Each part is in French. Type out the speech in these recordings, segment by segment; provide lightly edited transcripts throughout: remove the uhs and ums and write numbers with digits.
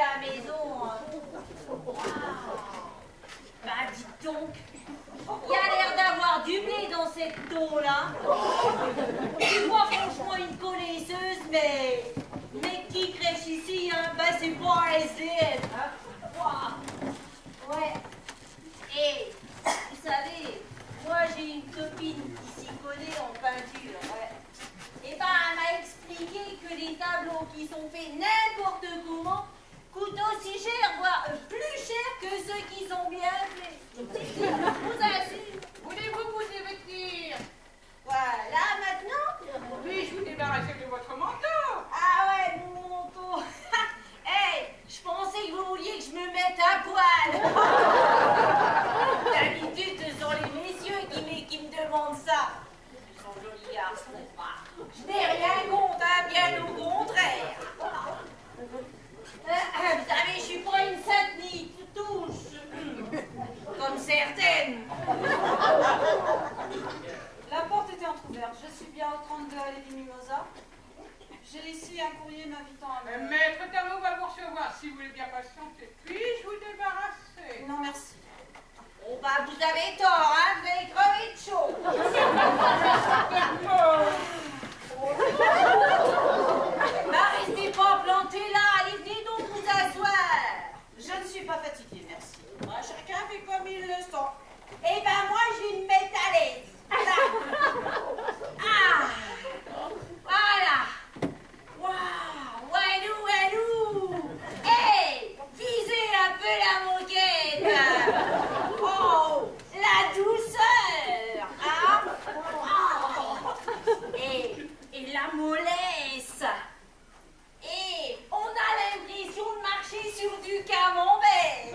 la maison. Waouh. Bah dites donc, il y a l'air d'avoir du blé dans cette eau-là. Tu vois franchement une connaisseuse, mais qui crèche ici, hein, bah c'est pas un SDF. Hein. Waouh. Ouais. Et vous savez, moi j'ai une copine qui s'y connaît en peinture. Ouais. Et ben elle m'a expliqué que les tableaux qui sont faits n'importe comment coûtent aussi cher, voire plus cher que ceux qui sont bien faits. Je vous assure. Voulez-vous vous divertir? Voilà, maintenant. Puis-je vous débarrasser de votre manteau? Ah ouais, mon manteau. Hey, je pensais que vous vouliez que je me mette à poil. D'habitude, ce sont les messieurs qui me demandent ça. Ils sont jolis garçons. Je n'ai rien contre, hein, bien au contraire. Vous savez, je suis pas une sainte ni touche, comme certaines. La porte était entrouverte. Je suis bien au 32 allée du Mimosa. J'ai laissé un courrier m'invitant à me... Maître Tarot va vous recevoir si vous voulez bien patienter. Puis-je vous débarrasser? Non, merci. Oh bah vous avez tort, hein, vous allez crever de chaud. Bah restez pas plantés là, allez venez donc vous asseoir. Je ne suis pas fatiguée, merci. Bah, chacun fait comme il le sent. Eh ben moi je vais me mettre à l'aise. Là. Ah, voilà. Waouh, walou, walou. Hey, visez un peu la moquette. Oh, la douceur. Hein? Oh. Et la mollesse. Et on a l'impression de marcher sur du camembert.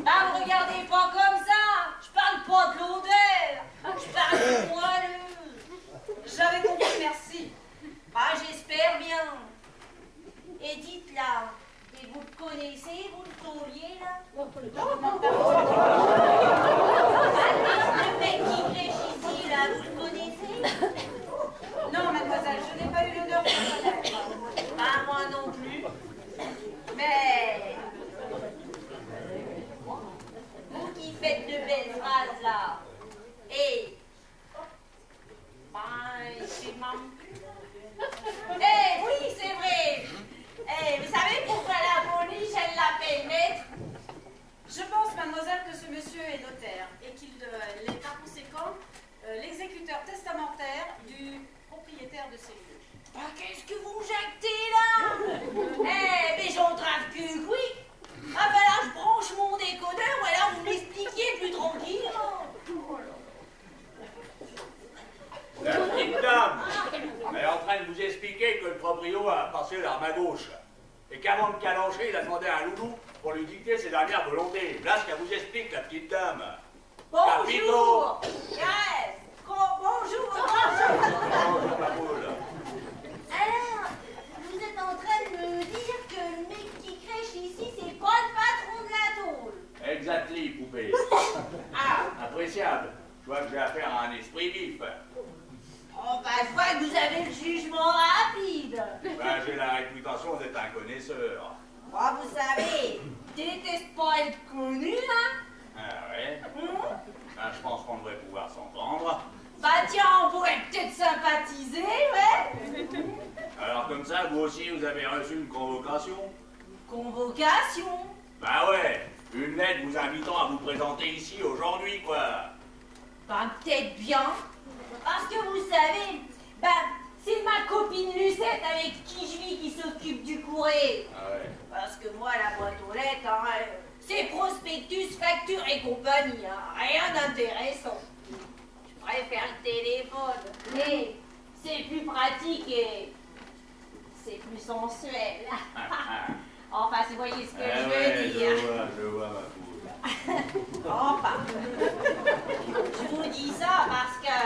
Ah, me regardez pas comme ça. Je parle pas de l'odeur. Je parle du moelleux. J'avais compris, merci. Ah, j'espère bien. Et dites là, et vous le connaissez, vous le taulier là? Le mec qui crèche ici là, vous le connaissez? Non, mademoiselle, je n'ai pas eu l'honneur de le connaître. Ah, moi non plus. Mais vous qui faites de belles phrases là, et c'est maman. Eh oui, c'est vrai. Eh, vous savez pourquoi la police elle l'appelle maître? Je pense, mademoiselle, que ce monsieur est notaire et qu'il est par conséquent l'exécuteur testamentaire du propriétaire de ces lieux. Ah, qu'est-ce que vous me jactez là? Eh, mais j'entrave que oui. Ah ben là, je branche mon décodeur, ou alors vous m'expliquiez plus tranquillement. La petite dame, elle est en train de vous expliquer que le proprio a passé l'arme à gauche. Et qu'avant de calancher, il a demandé à un loulou pour lui dicter ses dernières volontés. Là, ce qu'elle vous explique, la petite dame. Bonjour. Yes. Bonjour. Bonjour, ma poule. Alors, vous êtes en train de me dire que le mec qui crèche ici, c'est pas le patron de la tôle? Exactly, poupée. Ah. Appréciable. Je vois que j'ai affaire à un esprit vif. Oh, bah, je vois que vous avez le jugement rapide. Ben, j'ai la réputation d'être un connaisseur. Oh, vous savez, déteste pas être connu, hein? Ah ouais? Ben, je pense qu'on devrait pouvoir s'entendre. Bah tiens, on pourrait peut-être sympathiser, ouais? Alors comme ça, vous aussi, vous avez reçu une convocation? Convocation? Bah ouais, une lettre vous invitant à vous présenter ici aujourd'hui, quoi. Bah peut-être bien. Parce que vous savez, bah c'est ma copine Lucette avec qui je vis qui s'occupe du courrier. Ah ouais. Parce que moi, la boîte aux lettres, hein, c'est prospectus, facture et compagnie, hein, rien d'intéressant. Je préfère le téléphone, mais c'est plus pratique et c'est plus sensuel. Enfin, vous voyez ce que je veux dire. Je vois, ma poule. Enfin, je vous dis ça parce que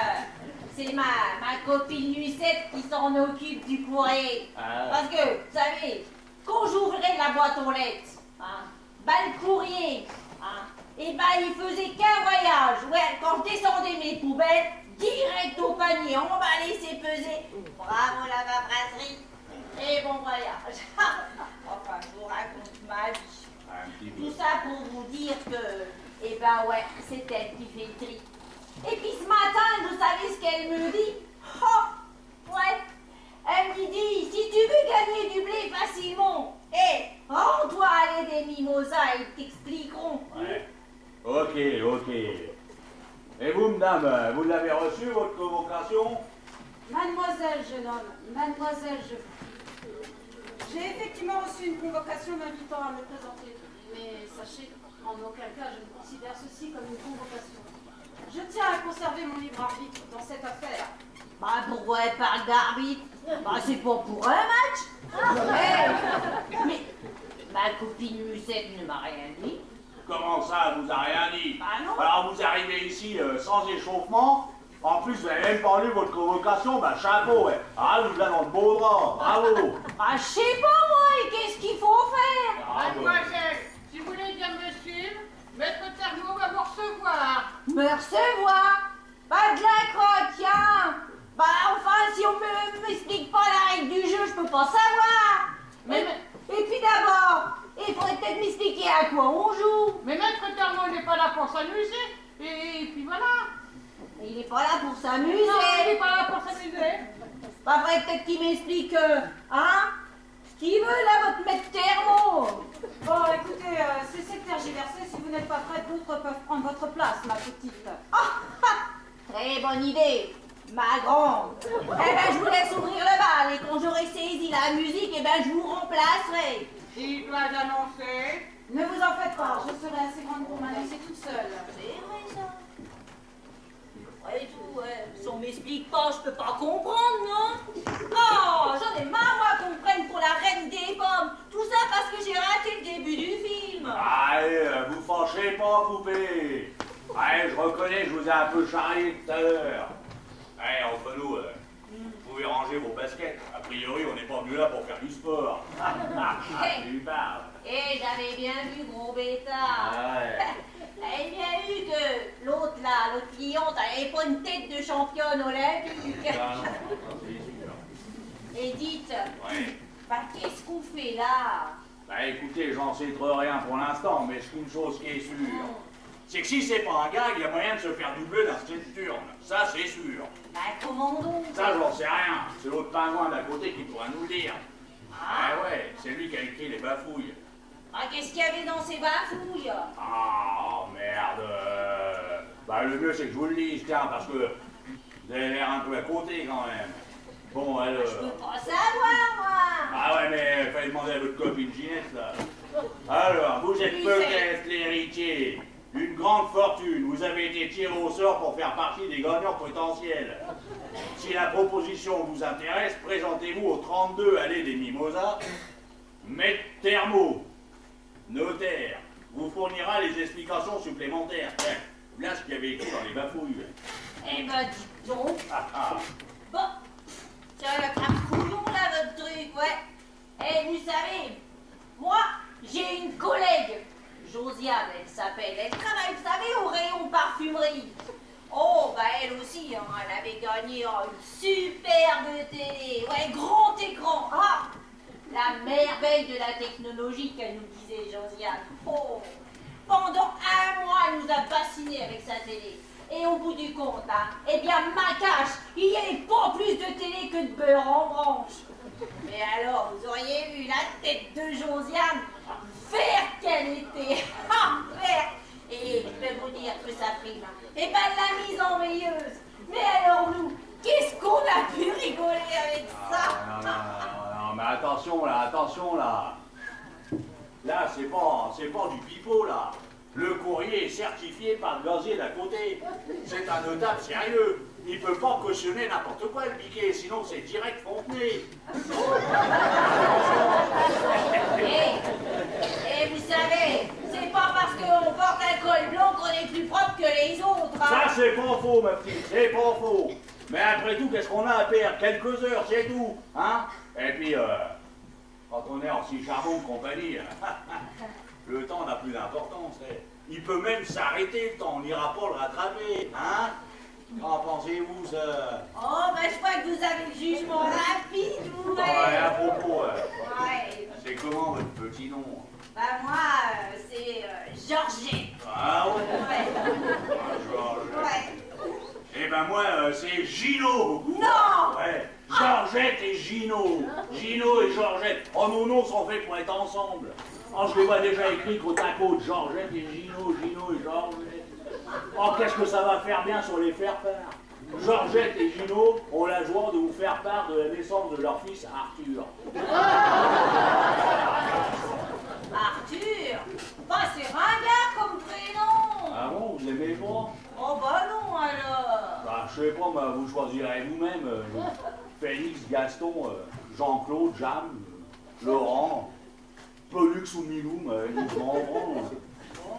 c'est ma copine Lucette qui s'en occupe du courrier. Ah. Parce que, vous savez, quand j'ouvrais la boîte aux lettres, hein, bah le courrier, hein, et bah il faisait qu'un voyage. Ouais, quand je descendais mes poubelles, direct au panier, emballé, c'est pesé. Bravo la paperasserie et bon voyage. Enfin, ben ouais, c'est elle qui fait le tri. Et puis ce matin, vous savez ce qu'elle me dit? Oh, ouais. Elle me dit, si tu veux gagner du blé facilement, rends-toi aller des mimosas, ils t'expliqueront. Ouais. Ok. Et vous, madame, vous l'avez reçu, votre convocation? Mademoiselle, jeune homme, mademoiselle, j'ai effectivement reçu une convocation m'invitant à me présenter. Mais sachez, en aucun cas, je ne considère ceci comme une convocation. Je tiens à conserver mon libre arbitre dans cette affaire. Bah pourquoi elle parle d'arbitre? Bah c'est pas pour un match. Mais ma copine Musette ne m'a rien dit. Comment ça, elle vous a rien dit? Bah non. Alors vous arrivez ici sans échauffement. En plus, vous n'avez même pas lu votre convocation, bah chapeau, ouais. Ah, vous êtes dans de beaux draps, bravo. Bah je sais pas moi, et qu'est-ce qu'il faut faire? Mademoiselle, si vous voulez bien me suivre, Maître Thermo va vous recevoir. Me recevoir? Pas de la crotte, tiens. Bah enfin, si on m'explique pas la règle du jeu, je peux pas savoir. Et puis d'abord, il faudrait peut-être m'expliquer à quoi on joue. Mais Maître Thermo n'est pas là pour s'amuser. Et puis voilà. Il est pas là pour s'amuser. Non, il n'est pas là pour s'amuser. Bah faudrait peut-être qu'il m'explique, ce qu'il veut là, votre maître Thermo. Bon, écoutez, cessez de tergiverser. Si vous n'êtes pas prête, d'autres peuvent prendre votre place, ma petite. Très bonne idée, ma grande. Eh ben, je vous laisse ouvrir le bal et quand j'aurai saisi la musique, eh ben, je vous remplacerai. Si je dois annoncer. Ne vous en faites pas, je serai assez grande pour m'annoncer toute seule. C'est vrai, ça. Et tout, ouais. Si on m'explique pas, je peux pas comprendre, non? Oh, j'en ai marre, moi, qu'on me prenne pour la reine des pommes. Tout ça parce que j'ai raté le début du film. Allez, vous fâchez pas, poupée. Ouais, je reconnais, je vous ai un peu charrié tout à l'heure. Ouais, entre nous, vous pouvez ranger vos baskets. A priori, on n'est pas venu là pour faire du sport. Tu parles. Et j'avais bien vu, gros bêta. Ouais. J'avais bien vu que l'autre là, l'autre cliente, elle avait pas une tête de championne olympique. Ah non, c'est sûr. Et dites, Ouais. bah qu'est-ce qu'on fait là? Bah écoutez, j'en sais trop rien pour l'instant, mais c'est une chose qui est sûre. C'est que si c'est pas un gag, il y a moyen de se faire doubler dans cette turne. Ça, c'est sûr. Bah comment donc? Ça, j'en sais rien. C'est l'autre pingouin d'à côté qui pourra nous le dire. Ah, Ouais, c'est lui qui a écrit les bafouilles. bah qu'est-ce qu'il y avait dans ces bafouilles? Ah, merde. Bah, le mieux, c'est que je vous le dise, tiens, parce que vous avez l'air un peu à côté, quand même. Bon, alors... Je peux pas savoir, moi. Ah ouais, mais fallait demander à votre copine Ginette, là. Alors, vous êtes peut-être l'héritier d'une grande fortune. Vous avez été tiré au sort pour faire partie des gagnants potentiels. Si la proposition vous intéresse, présentez-vous au 32 allée des Mimosas. Maître Thermo, notaire, vous fournira les explications supplémentaires. Tiens, voilà ce qu'il y avait écrit dans les bafouilles. Eh ben, dites donc. Ah. Bon, tiens, le crame-couillon, là, votre truc, ouais. Eh, vous savez, moi, j'ai une collègue, Josiane, elle s'appelle. Elle travaille, vous savez, au rayon parfumerie. Oh, bah, elle aussi, hein, elle avait gagné une superbe télé. Ouais, grand écran. Ah, la merveille de la technologie qu'elle nous disait, Josiane. Oh, pendant un mois, elle nous a fascinés avec sa télé. Et au bout du compte, hein, eh bien, ma cache, il n'y avait pas plus de télé que de beurre en branche. Mais alors, vous auriez vu la tête de Josiane, verte qu'elle était, verte. Et je peux vous dire que sa prime, eh ben, l'a mise en veilleuse. Mais alors nous, qu'est-ce qu'on a pu rigoler avec ça? Non, mais attention là. Là, c'est pas du pipeau, là. Le courrier est certifié par le gazier d'à côté. C'est un notable sérieux. Il peut pas cautionner n'importe quoi, le piquet, sinon c'est direct Fontenay. Et vous savez, c'est pas parce qu'on porte un col blanc qu'on est plus propre que les autres. Hein. Ça, c'est pas faux, ma petite, c'est pas faux. Mais après tout, qu'est-ce qu'on a à perdre? Quelques heures, c'est tout, hein? Et puis, quand on est en si charmante compagnie, le temps n'a plus d'importance. Il peut même s'arrêter le temps, on n'ira pas le rattraper, hein? Qu'en pensez-vous, ça? Oh, ben je crois que vous avez le jugement rapide, vous. Ouais, à propos, Ouais. c'est comment votre petit nom? Bah moi, c'est Georgette. Ah ouais? Ouais. Ah, Georgette. Ouais. Eh ben moi, c'est Gino. Non! Ouais, Georgette et Gino. Gino et Georgette. Oh, nos noms sont faits pour être ensemble. Oh, je les vois déjà écrits côte à côte. Georgette et Gino, Gino et Georgette. Oh, qu'est-ce que ça va faire bien sur les faire-part. Georgette et Gino ont la joie de vous faire part de la naissance de leur fils Arthur. Arthur? Bah c'est ringard comme prénom. Ah bon, vous aimez pas? Oh bah non alors. Bah, je sais pas, bah, vous choisirez vous-même. Félix, Gaston, Jean-Claude, Jeanne, Laurent, Pollux ou Milou,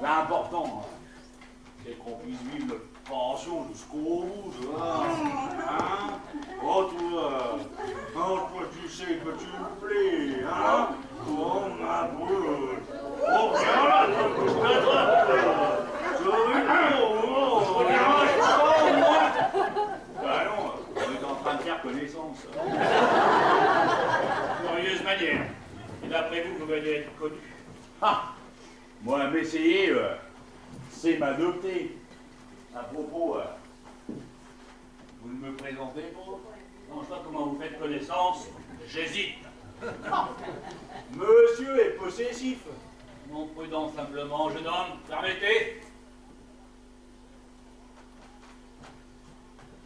l'important, c'est qu'on puisse vivre notre pension jusqu'au bout, tu vois. Hein? Oh, toi, tu sais que tu me plais, hein? Oh, ma brûle. Oh, viens là, bah non, on est en train de faire connaissance. Curieuse manière. Et d'après vous, vous venez être connu. Ah! Moi, m'essayer, c'est m'adopter. À propos, vous ne me présentez pas? Non, je sais pas comment vous faites connaissance. J'hésite. Monsieur est possessif. Non, prudent simplement, jeune homme. Permettez.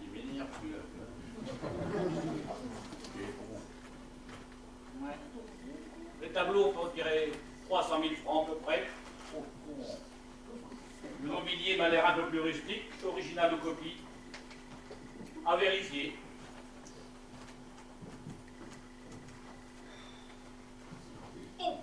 Il m'énerve plus là. Ouais. Les tableaux, on peut en tirer 300 000 francs à peu près. Oh, oh. Le mobilier m'a l'air un peu plus rustique, original ou copie. À vérifier. Oh,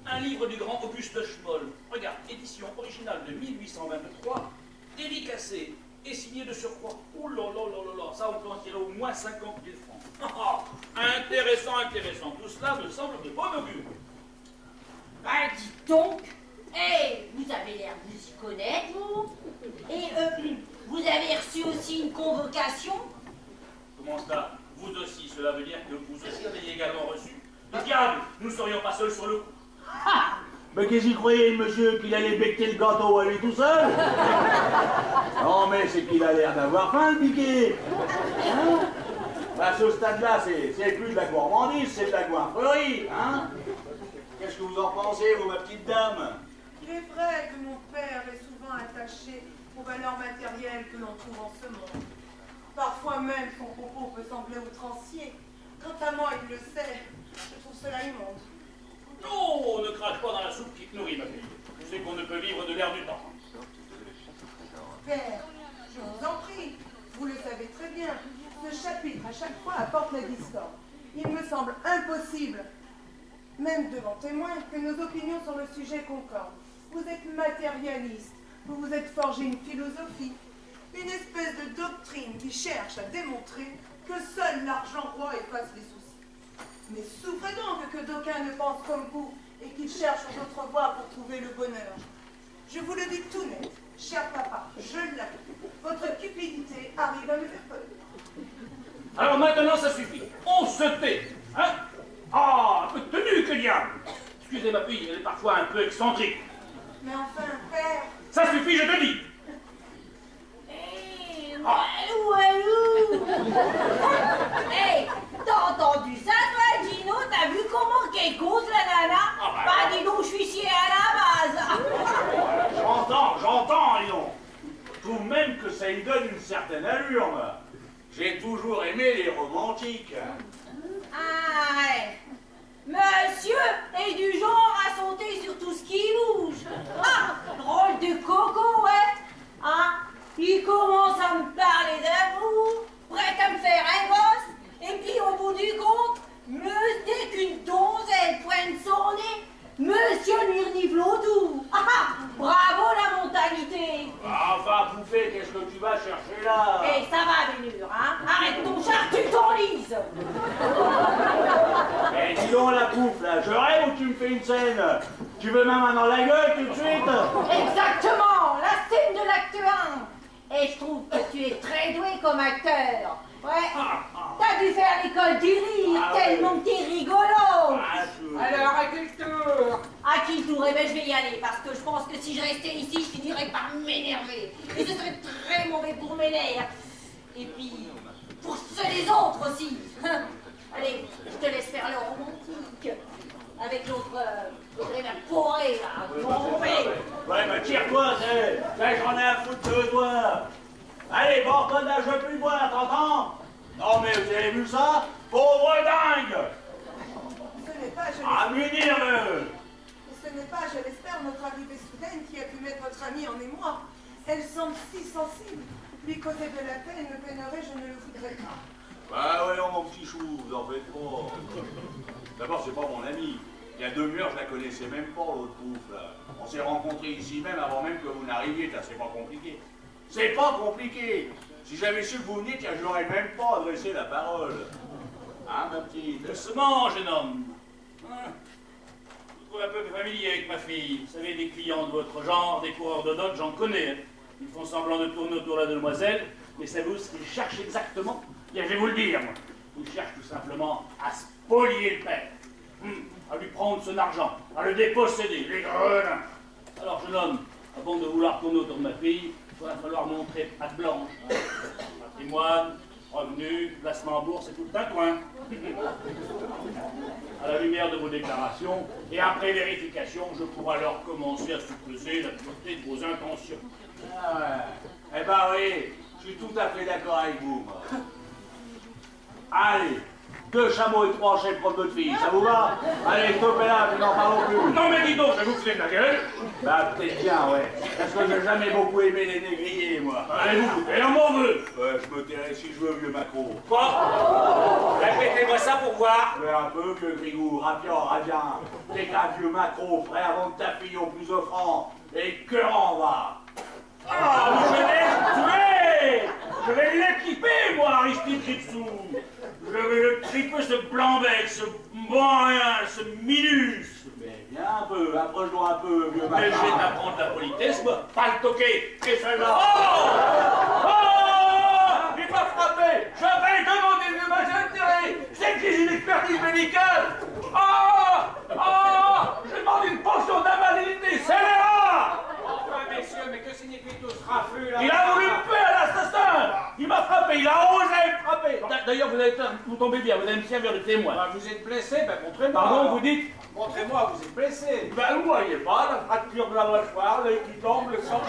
un livre du grand Auguste Schmoll. Regarde, édition originale de 1823, dédicacée et signée de surcroît. Oh là là là là là, ça on peut en tirer au moins 50 000 francs. Intéressant, intéressant. Tout cela me semble de bon augure. Bah dites donc. Vous avez l'air de vous y connaître, vous. Et vous avez reçu aussi une convocation. Comment ça? Vous aussi, cela veut dire que vous aussi avez également reçu. Le diable, nous ne serions pas seuls sur le coup. Ah! Mais qu'est-ce qu'il croyait, monsieur, qu'il allait becter le gâteau à lui tout seul? Non, mais c'est qu'il a l'air d'avoir faim, le piqué. Hein? À ce stade-là, c'est plus de la gourmandise, c'est de la goinfrerie, hein? Qu'est-ce que vous en pensez, vous, ma petite dame? Il est vrai que mon père est souvent attaché aux valeurs matérielles que l'on trouve en ce monde. Parfois même, son propos peut sembler outrancier. Quant à moi, il le sait. Je trouve cela immonde. Non, on ne crache pas dans la soupe qui te nourrit, ma fille. Je sais qu'on ne peut vivre de l'air du temps. Père, je vous en prie, vous le savez très bien, ce chapitre à chaque fois apporte la discorde. Il me semble impossible, même devant témoins, que nos opinions sur le sujet concordent. Vous êtes matérialiste, vous vous êtes forgé une philosophie, une espèce de doctrine qui cherche à démontrer que seul l'argent roi efface les soucis. Mais souffrez donc que d'aucuns ne pensent comme vous et qu'ils cherchent d'autres voies pour trouver le bonheur. Je vous le dis tout net, cher papa, je l'avoue, votre cupidité arrive à me faire peur. Alors maintenant, ça suffit. On se tait, hein? Ah, un peu de tenue, que diable! Excusez ma fille, elle est parfois un peu excentrique. Mais enfin, père... Ça suffit, je te dis! Walou! T'as entendu ça, toi, Gino? T'as vu comment qu'elle cause, la nana? Bah, dis donc, je suis ici à la base. J'entends, dis donc. Je trouve même que ça lui donne une certaine allure, moi. J'ai toujours aimé les romantiques. Ah, ouais. Monsieur est du genre à sauter sur tout ce qui bouge. Ah, drôle de coco, ouais. Hein? Il commence à me parler d'amour, prêt à me faire un gosse, et puis au bout du compte, dès qu'une donzelle pointe son nez, monsieur lui renifle autour. Ah, bravo la mentalité. Enfin, poupée, qu'est-ce que tu vas chercher là? Eh, ça va, Bénure, hein? Arrête ton char, tu t'enlises. Eh, dis donc la pouffe, là, je rêve ou tu me fais une scène? Tu veux ma main dans la gueule tout de suite? Exactement, la scène de l'acte 1. Et je trouve que tu es très doué comme acteur. Ouais, t'as dû faire l'école du rire, tellement que t'es rigolo. Alors, à quel tour? si je restais ici, je finirais par m'énerver. Et ce serait très mauvais pour mes nerfs. Et puis, pour ceux des autres aussi. Allez, je te laisse faire le romantique. Avec l'autre même poré, là. Ouais, mais tire-toi, j'en ai à foutre de toi. Allez, bordonnage, je veux plus boire, t'entends? Non, mais vous avez vu ça? Pauvre dingue! Ce n'est pas, ce n'est pas, je l'espère, notre arrivée soudaine qui a pu mettre votre ami en émoi. Elle semble si sensible. Lui causer de la peine, me peinerait, je ne le voudrais pas. Bah voyons, mon petit chou, vous en faites pas. D'abord, c'est pas mon ami. Il y a 2 heures, je la connaissais même pas, l'autre pouf, là. On s'est rencontrés ici même avant même que vous n'arriviez, c'est pas compliqué. C'est pas compliqué. Si j'avais su que vous veniez, tiens, je n'aurais même pas adressé la parole. Hein, ma petite? Doucement, jeune homme. Hein? Vous trouvez un peu familier avec ma fille. Vous savez, des clients de votre genre, des coureurs de dot, j'en connais. Ils font semblant de tourner autour de la demoiselle, mais savez-vous ce qu'ils cherchent exactement? Bien, je vais vous le dire, moi. Ils cherchent tout simplement à spolier le père. À lui prendre son argent, à le déposséder, les grenins. Alors, jeune homme, avant de vouloir tourner autour de ma fille, il va falloir montrer patte blanche. Hein. Patrimoine, revenus, placement en bourse et tout le tintouin. À la lumière de vos déclarations, et après vérification, je pourrai alors commencer à supposer la pureté de vos intentions. Ah ouais. Eh ben oui, je suis tout à fait d'accord avec vous, moi. Allez, 2 chameaux et 3 chèvres pour votre fille, ça vous va? Allez, stoppez là, puis n'en parlons plus. Non mais dis donc, je vais vous filer de la gueule. Bah peut-être bien, ouais. Parce que j'ai jamais beaucoup aimé les négriers, moi. Allez-vous, et on m'en veut. Ouais, je me tairai si je veux, vieux macro. Quoi? Répétez-moi ça pour voir. Fais un peu, vieux grigou, rapiant, radiant. T'es qu'un vieux macro, frère, avant de ta fille au plus offrant. Et que en va. Ah, je vais le tuer. Je vais l'équiper, moi, Aristide Tripsou. Je vais le triper, ce blanc-bec, ce bon rien, ce minus. Mais viens un peu, approche-toi un peu, vieux macro. Mais je vais t'apprendre la politesse, moi. Pas le toquer. Et celle-là. Oh! Oh! Il m'a frappé. Je vais demander de m'intérêt. J'exige une expertise médicale. Oh! Oh! Je demande une pension d'invalidité. C'est là! Enfin, messieurs, mais que signifie tout ce raffut, là? Il a voulu me faire l'assassin! Il m'a frappé, il a osé me frapper! D'ailleurs, vous tombez bien, vous allez me servir de témoin. Bah, vous êtes blessé, ben montrez-moi. Pardon, vous dites? Montrez-moi, vous êtes blessé. Ben, vous voyez pas, la fracture de la mâchoire, l'œil qui tombe, le sang.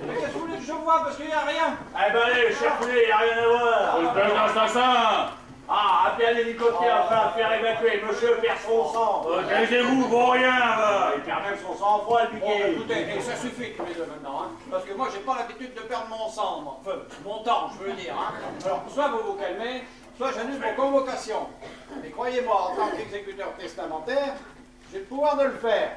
Mais qu'est-ce que vous voulez que je vois? Parce qu'il n'y a rien. Eh ben allez, cherchez, il n'y a rien à voir. C'est un assassin! Ah, appelez un hélicoptère afin de faire évacuer. Monsieur perd son sang. Taisez-vous, vaut rien, là! Il perd même son sang-froid, le Bon, piqué. écoutez, et ça suffit tous les deux maintenant, hein. Parce que moi, j'ai pas l'habitude de perdre mon sang, moi. Enfin, mon temps, je veux dire, hein. Alors, soit vous vous calmez, soit j'annule vos convocations. Mais croyez-moi, en tant qu'exécuteur testamentaire, j'ai le pouvoir de le faire.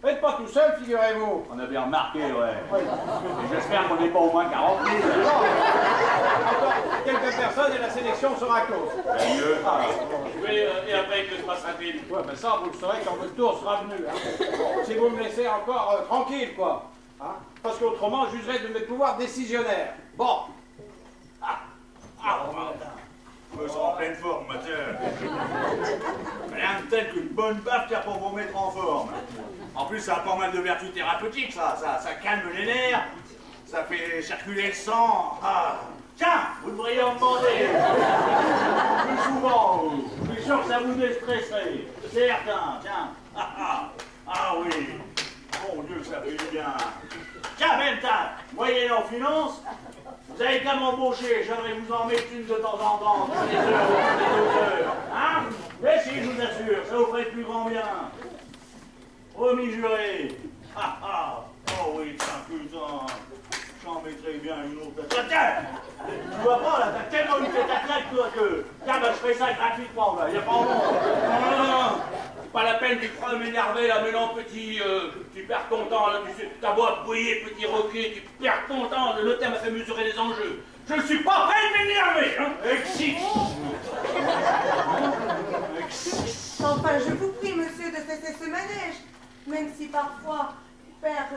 Faites pas tout seul, figurez-vous. On a bien remarqué, ouais. Et j'espère qu'on n'est pas au moins 40 000. Encore quelques personnes et la sélection sera close. Mieux. Et après, que se passera-t-il? Ouais, ben ça, vous le saurez quand votre tour sera venu, hein. Si vous me laissez encore tranquille, quoi. Hein. Parce qu'autrement, je jugerai de mes pouvoirs décisionnaires. Bon. Je me sens en pleine forme, moi, tiens. Rien de tel qu'une bonne baffe qui a pour vous mettre en forme. En plus, ça a pas mal de vertus thérapeutiques, ça calme les nerfs, ça fait circuler le sang. Ah. Tiens, vous devriez en demander. Plus souvent, vous. Je suis sûr que ça vous déstresserait. Certain, tiens. Ah oui. Mon Dieu, ça fait du bien. Tiens, Benta, moyennant en finance, vous avez qu'à m'embaucher, j'aimerais vous en mettre une de temps en temps, toutes les heures, toutes les 2 heures. Hein? Mais si, je vous assure, ça vous ferait plus grand bien. Promis juré. Oh oui, putain. J'en mettrai bien une autre. Tiens! Tu vois pas, là, t'as tellement eu ta claque, toi, que... Tiens, bah, je fais ça gratuitement, là, y a pas en Non, pas la peine, tu crois m'énerver, là, mais non, petit, tu perds ton temps, là, tu sais, t'as beau appuyer, petit roquet, tu perds ton temps, le notaire m'a fait mesurer les enjeux. Je ne suis pas prêt de m'énerver, hein. Exit. Enfin, je vous prie, monsieur, de cesser ce manège, même si parfois perd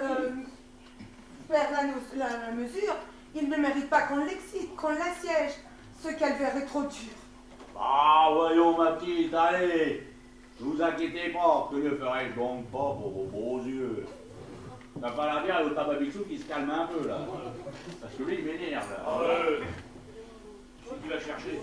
la mesure, il ne mérite pas qu'on l'excite, qu'on l'assiège. Ce calvaire est trop dur. Ah, voyons, ma petite, allez. Ne vous inquiétez pas, que ne ferais-je donc pas pour vos beaux yeux? Ça va falloir dire au tabac Bichou qui se calme un peu, là. Parce que lui, il m'énerve, là. C'est qui va chercher.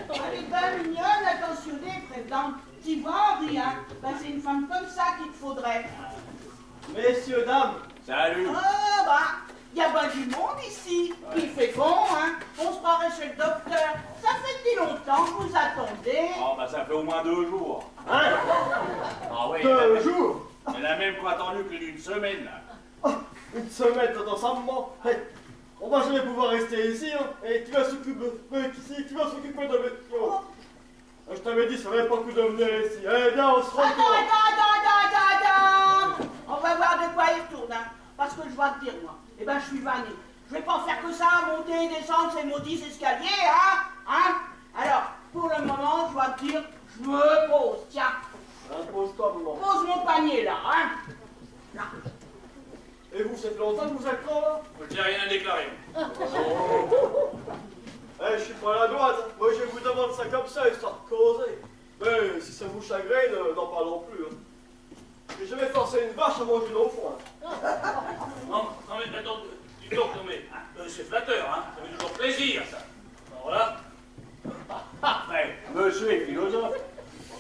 Elle est pas mignonne, attentionnée, présidente. Tu vois, Henri, hein? Ben, c'est une femme comme ça qu'il te faudrait. Messieurs, dames, Salut! Ah, bah, il y a pas du monde ici. Il fait bon, hein? On se croirait chez le docteur. Ça fait depuis longtemps que vous attendez. Oh, bah ça fait au moins 2 jours. hein? Ah oui, 2 jours? il y en a même qui ont attendu plus d'une semaine, là. Oh, une semaine ensemble. Hey, on va jamais pouvoir rester ici, hein? Et tu vas s'occuper de mes... Oh. Je t'avais dit, ça valait pas le coup de venir ici. Eh bien, on se retrouve. Attends. On va voir de quoi il retourne, hein. Parce que je vais te dire, moi, eh ben, je suis vanné. Je vais pas faire que ça, monter et descendre ces maudits escaliers, hein? Alors, pour le moment, je dois te dire, je me pose, tiens. Pose-toi, maman. Pose mon panier, là, hein? Là. Et vous, ça fait longtemps que vous êtes là, là? J'ai rien à déclarer. Eh, je suis pas à la douane. Moi, je vous demande ça comme ça, histoire de causer. Mais si ça vous chagrine, n'en parlons plus. Hein. J'ai jamais forcé une vache à manger au foin. Non, mais attends, dis donc, non, mais c'est flatteur, hein. Ça fait toujours plaisir, ça. Alors là, Ouais, monsieur est philosophe.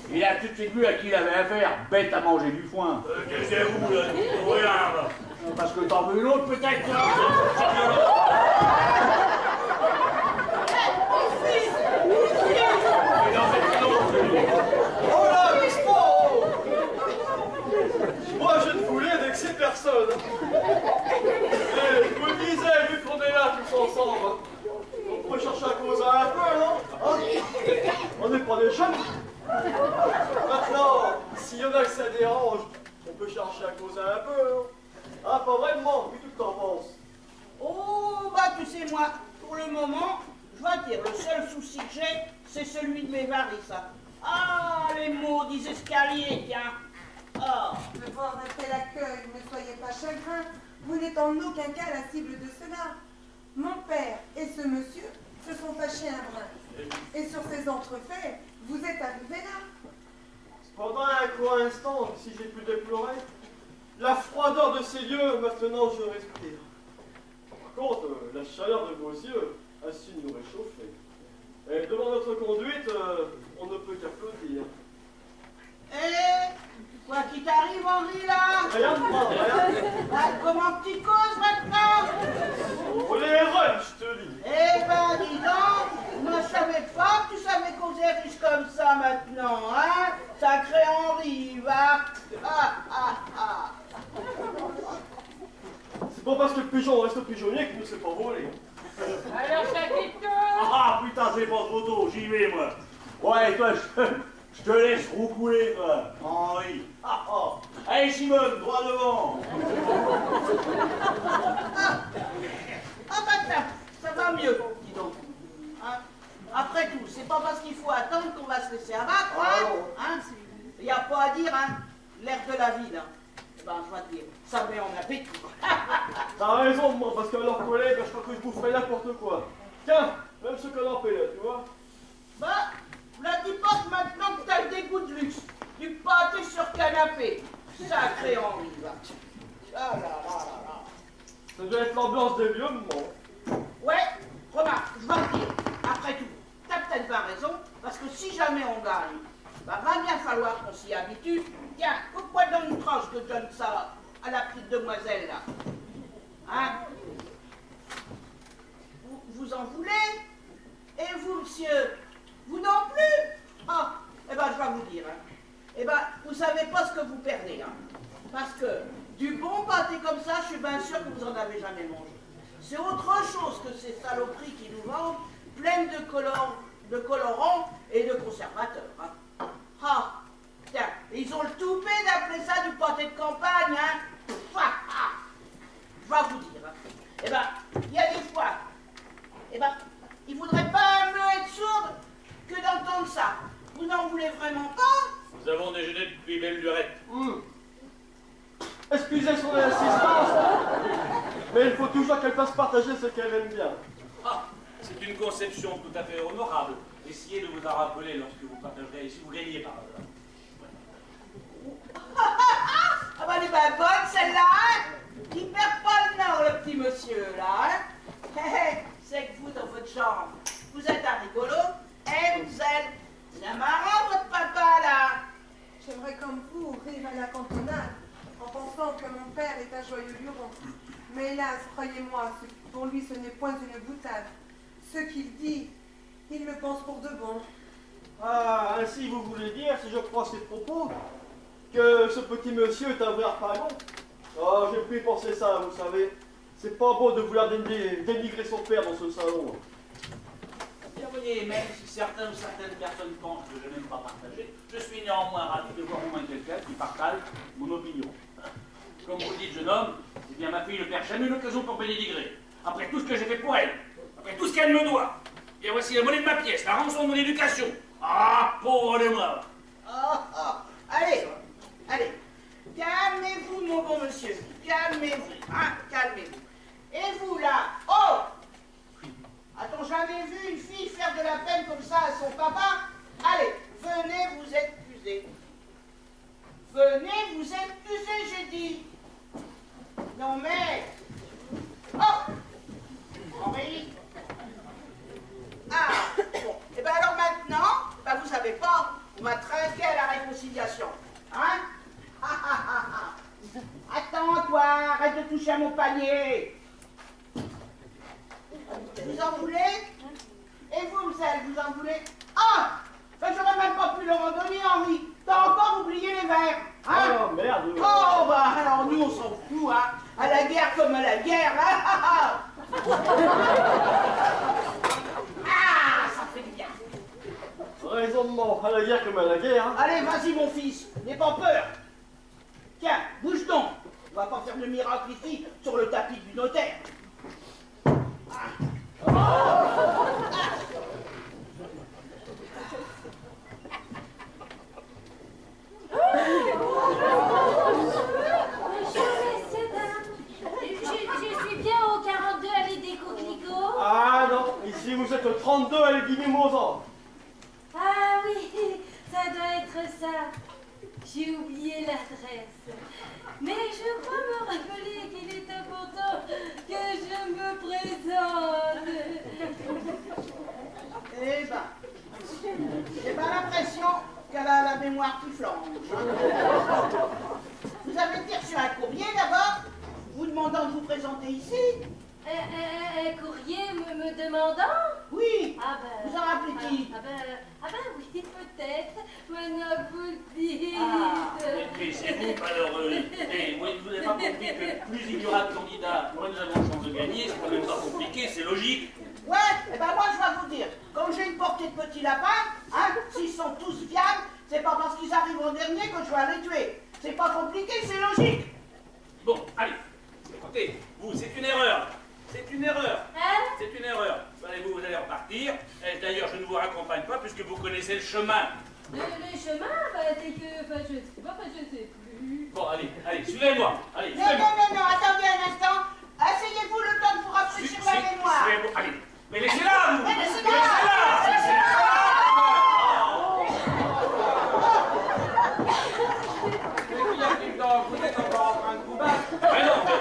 Il a tout de suite vu à qui il avait affaire, bête à manger du foin. taisez-vous, là, rien, là. Parce que t'en veux une autre, peut-être? Oh là, Bispo! Moi, je ne voulais vexer personne. Et je me disais, vu qu'on est là tous ensemble, on peut chercher à causer un peu, non? Hein? On n'est pas des jeunes. Maintenant, s'il y en a que ça dérange, on peut chercher à causer un peu, non? Ah, pas vraiment, oui, tout t'en penses. Oh, bah, tu sais, moi, pour le moment, je vais te dire, le seul souci que j'ai, c'est celui de mes varices, hein. Ah, les maudits escaliers, tiens. Ah. Me voir un tel accueil, ne soyez pas chagrin. Vous n'êtes en aucun cas la cible de cela. Mon père et ce monsieur se sont fâchés un brin. Et sur ces entrefaits, vous êtes arrivé là. Pendant un court instant, si j'ai pu déplorer, la froideur de ces lieux, maintenant je respire. Par contre, la chaleur de vos yeux a su nous réchauffer. Et devant notre conduite, on ne peut qu'applaudir. Quoi qu'il t'arrive, Henri, là? Rien de mal, rien. Bah, comment tu causes maintenant? Oh les runs, je te dis. Eh ben, dis donc, moi je savais pas que tu savais causer riche comme ça maintenant, hein? Sacré Henri, va. C'est pas parce que le pigeon reste pigeonnier qu'il ne sait pas voler. Alors, ça quitte tout. Ah putain, c'est pas trop tôt, j'y vais, moi. Ouais, toi, je te laisse roucouler, toi, Henri. Allez, Simone, droit devant. Ah bah tiens, ça va mieux, dis donc. Hein? Après tout, c'est pas parce qu'il faut attendre qu'on va se laisser abattre, hein? Il n'y a pas à dire, hein? L'air de la ville, hein? Eh ben, je vais te dire, ça met en appétit. T'as raison, moi, parce qu'à leur collègue, je crois que je boufferais n'importe quoi. Tiens, même ce canapé là, tu vois. Bah, la dis pas que maintenant que t'as le dégoût de luxe, du pâté sur canapé. Sacré Henri, va. Ah là là là là. Ça doit être l'ambiance des vieux, moi. Ouais, remarque, je vais te dire, après tout, t'as peut-être pas raison, parce que si jamais on gagne, bah va bien falloir qu'on s'y habitue. Tiens, pourquoi dans une tranche de John ça à la petite demoiselle là? Hein? Vous en voulez? Et vous, monsieur? Vous non plus? Ah, eh ben je vais vous dire, hein. Eh ben, vous savez pas ce que vous perdez, hein. Parce que du bon pâté comme ça, je suis bien sûr que vous en avez jamais mangé. C'est autre chose que ces saloperies qui nous vendent, pleines de colorants et de conservateurs, hein. Ah, tiens, ils ont le toupet d'appeler ça du pâté de campagne, hein. Je vais vous dire, hein. Eh ben, il y a des fois, eh ben, il faudrait pas mieux être sourd que d'entendre ça. Vous n'en voulez vraiment pas? Nous avons déjeuné depuis belle lurette. Excusez son insistance, mais il faut toujours qu'elle fasse partager ce qu'elle aime bien. Ah, c'est une conception tout à fait honorable. Essayez de vous en rappeler lorsque vous partagerez ici, vous gagnez par là. Ah bah elle est bien bonne celle-là, hein. Il perd pas le nord, le petit monsieur, là, hein. C'est que vous, dans votre chambre, vous êtes un rigolo, et vous êtes bien marrant, votre papa, là. J'aimerais comme vous rire à la cantonade en pensant que mon père est un joyeux luron. Mais hélas, croyez-moi, pour lui ce n'est point une boutade. Ce qu'il dit, il le pense pour de bon. Ah, ainsi vous voulez dire, si je crois ses propos, que ce petit monsieur est un vrai arpagon. Ah, j'ai pu penser ça, vous savez. C'est pas beau de vouloir dénigrer son père dans ce salon. Bien, voyez, même si certains ou certaines personnes pensent que je n'aime pas partager, je suis néanmoins ravi de voir au moins quelqu'un qui partage mon opinion. Comme vous le dites, jeune homme, eh bien ma fille ne perd jamais une occasion pour bénédigrer. Après tout ce que j'ai fait pour elle, après tout ce qu'elle me doit, et voici la monnaie de ma pièce, la rançon de mon éducation. Ah, pauvre de moi. Allez, allez, calmez-vous, mon bon monsieur, calmez-vous, hein, calmez-vous. Et vous, là, oh! A-t-on jamais vu une fille faire de la peine comme ça à son papa? Allez, venez vous excuser. Venez vous excuser, j'ai dit. Non mais... Oh! Henri. Ah, bon. Et bien alors maintenant, ben vous savez pas, on va trinquer à la réconciliation. Hein? Attends, toi, arrête de toucher à mon panier. Vous en voulez? Et vous, Mzelle, vous en voulez? Ah! Ben, j'aurais même pas pu le redonner, Henri. T'as encore oublié les verres. Hein? Oh, merde. Oh, bah alors nous, on s'en fout, hein. À la guerre comme à la guerre, hein. Ah, ça fait du bien. Raisonnement, à la guerre comme à la guerre. Hein. Allez, vas-y, mon fils, n'aie pas peur. Tiens, bouge donc. On va pas faire de miracle ici, sur le tapis du notaire. Je suis bien au 42 allée des Coquelicots. Ah non, ici vous êtes au 32 à l'Aiguille Mimosan. Ah oui, ça doit être ça. J'ai oublié l'adresse. Mais je crois me rappeler qu'il est important que je me présente. Eh ben, j'ai pas l'impression qu'elle a la mémoire qui flanche. Vous avez été reçu un courrier d'abord, vous demandant de vous présenter ici. Un courrier me demandant? Oui. Ah ben, vous en rappelez-t-il? Ah ben oui, peut-être. Maintenant que vous le dites. Maîtrisez-vous, malheureux. Et vous n'avez pas compris que plus il y aura de candidats, moins nous avons de chance de gagner. C'est quand même pas compliqué, c'est logique. Ouais, et ben moi je vais vous dire, comme j'ai une portée de petits lapins, hein, s'ils sont tous fiables, c'est pas parce qu'ils arrivent en dernier que je vais les tuer. C'est pas compliqué, c'est logique. Bon, allez. Écoutez, vous, c'est une erreur. C'est une erreur. Hein? C'est une erreur. Vous allez repartir. D'ailleurs, je ne vous raccompagne pas puisque vous connaissez le chemin. Le chemin, c'est que, je sais pas, je sais plus. Bon, allez, suivez-moi. Allez, Non, suivez-moi. non, attendez un instant. Asseyez-vous le temps de vous rafraîchir la mémoire. Suivez-moi. Allez, mais laissez-la, vous. Mais laissez-la. Vous êtes encore en train de vous battre. Mais non, mais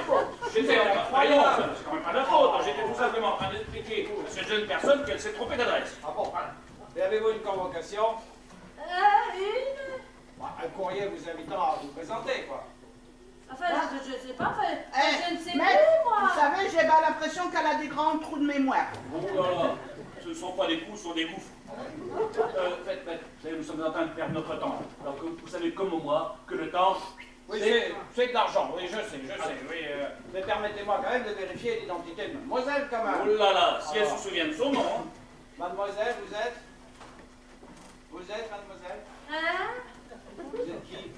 j'étais voyons, c'est quand même pas de la faute. J'étais tout simplement en train d'expliquer à cette jeune personne qu'elle s'est trompée d'adresse. Ah bon, et avez-vous une convocation? Une? Un courrier vous invitant à vous présenter, quoi. Enfin, je sais pas, je ne sais plus, Mais, moi. vous savez, j'ai pas l'impression qu'elle a des grands trous de mémoire. Oh là là, ce ne sont pas des coups, ce sont des gouffres. Faites, vous savez, nous sommes en train de perdre notre temps. Alors que vous savez comme moi que le temps... Oui, c'est de l'argent, oui, je sais, oui. Mais permettez-moi quand même de vérifier l'identité de mademoiselle, quand même. Oh là là, si elle se souvient de son nom. Hein. Mademoiselle, vous êtes? Vous êtes, mademoiselle? Hein? Vous êtes qui?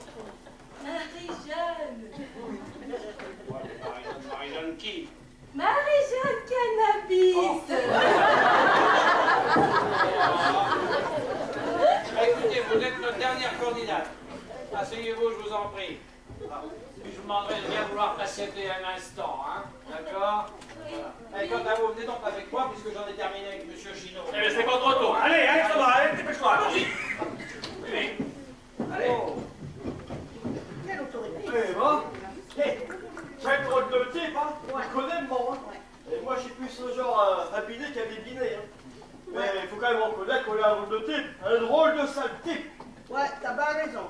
Marie-Jeanne. Marie-Jeanne qui? Marie-Jeanne Cannabis. Écoutez, vous êtes notre dernière candidate. en prie. Ah, puis je vous demanderai de bien vouloir patienter un instant, hein. D'accord? Voilà. Et quant à vous, venez donc avec moi, puisque j'en ai terminé avec Monsieur Gino. Eh bien, c'est pas trop tôt. Allez, allez, ça va, allez, dépêche-toi, allons-y. Allez. Allez. Quelle autorité? Eh ben, j'ai un drôle de type, hein. Je connais le monde, hein. Et moi, je suis plus ce genre à biner qu'à débiner, hein. Mais il faut quand même reconnaître qu'on a un drôle de type. Un drôle de sale type. Ouais, t'as pas raison.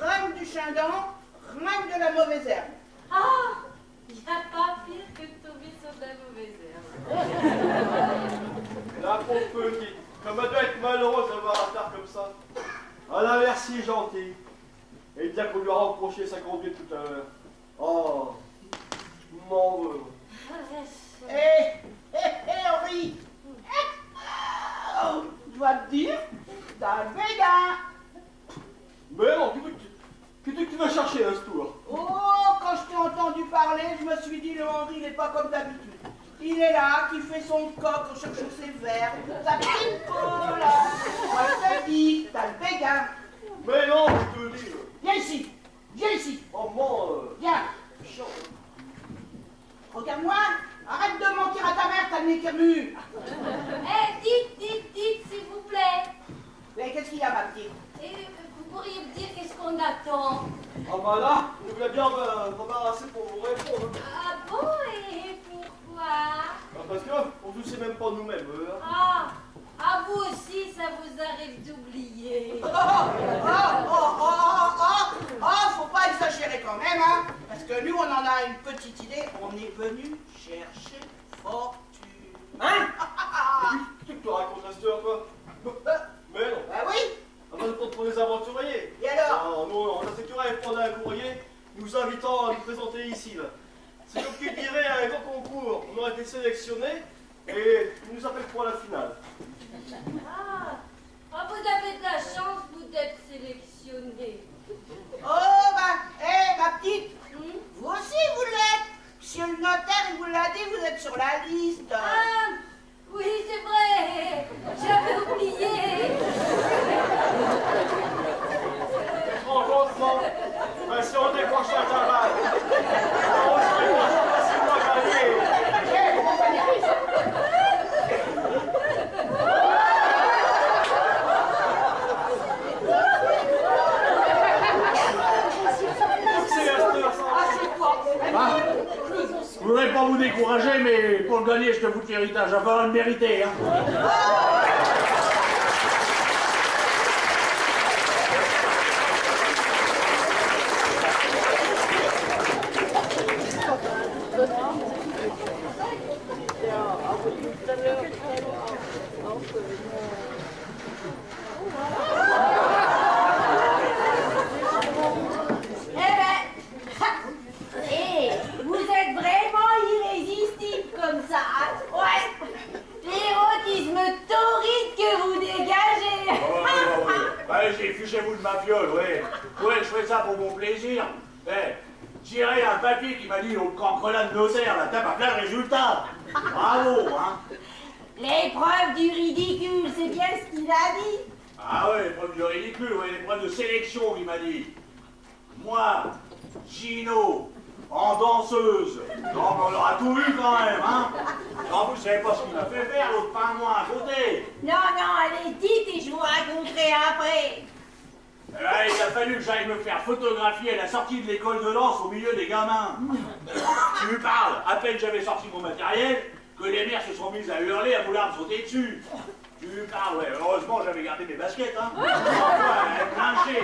Rame du chindon, rame de la mauvaise herbe. Ah, il n'y a pas pire que de tomber sur de la mauvaise herbe. La pauvre petite, comme elle doit être malheureuse d'avoir un tard comme ça. Elle a l'air si gentille. Et bien qu'on lui a reproché sa conduite tout à l'heure. Oh, m'en veux. Henri, je dois te dire, t'as le béguin. Mais non, qu'est-ce que tu vas chercher à ce tour? Oh, quand je t'ai entendu parler, je me suis dit, le Henri, il n'est pas comme d'habitude. Il est là, qui fait son coq en cherchant ses verres, sa petite peau, là. Moi, je te dis, t'as le béguin. Mais non, je te le dis. Viens ici, viens ici. Oh, moi, Viens. Regarde-moi, arrête de mentir à ta mère, t'as le nez qui remue. Dites, s'il vous plaît. Mais qu'est-ce qu'il y a, ma petite? Vous pourriez me dire qu'est-ce qu'on attend? ah bah là, je voulais bien m'embarrasser pour vous répondre. Ah bon, et pourquoi? Bah parce que on ne sait même pas nous-mêmes. Ah, vous aussi, ça vous arrive d'oublier. Faut pas exagérer quand même, hein. Parce que nous, on en a une petite idée. On est venu chercher fortune. Hein? Qu'est-ce que tu racontes la sœur, toi? Mais non. Bah oui. On va nous pour des aventuriers. Et alors? Nous, on a sécuré répondre à un courrier nous invitant à nous présenter ici, là. C'est comme qui dirait à un grand concours. On aurait été sélectionnés et ils nous appellent pour la finale. Vous avez de la chance, vous d'être sélectionné. Oh, ma petite. Vous aussi, vous l'êtes. Monsieur le notaire, il vous l'a dit, vous êtes sur la liste. Ah, oui, c'est vrai. J'avais oublié. Franchement, ben, si on décroche un travail, on se décroche facilement gagner. Je voudrais pas vous décourager, mais pour le gagner, je te fous de l'héritage. Ça va le mériter, hein. Vous êtes vraiment irrésistible comme ça. Ouais. L'érotisme torride que vous dégagez. Ouais, j'ai fichez-vous de ma fiole, ouais. Ouais, je fais ça pour mon plaisir. J'irai un papier qui m'a dit au cancrelat de notaire, là, t'as pas plein de résultats. Bravo, hein. L'épreuve du ridicule, c'est bien ce qu'il a dit. Ah ouais, l'épreuve du ridicule, ouais, l'épreuve de sélection, il m'a dit. Moi, Gino, en danseuse. Non, mais on aura tout vu quand même, hein. En plus, vous savez pas ce qu'il m'a fait faire, l'autre pingouin à côté. Non, allez, dites et je vous raconterai après. Il a fallu que j'aille me faire photographier à la sortie de l'école de danse au milieu des gamins. Tu lui parles, à peine j'avais sorti mon matériel, que les mères se sont mises à hurler, à vouloir me sauter dessus. Tu lui parles, ouais, heureusement j'avais gardé mes baskets, hein. Lynché.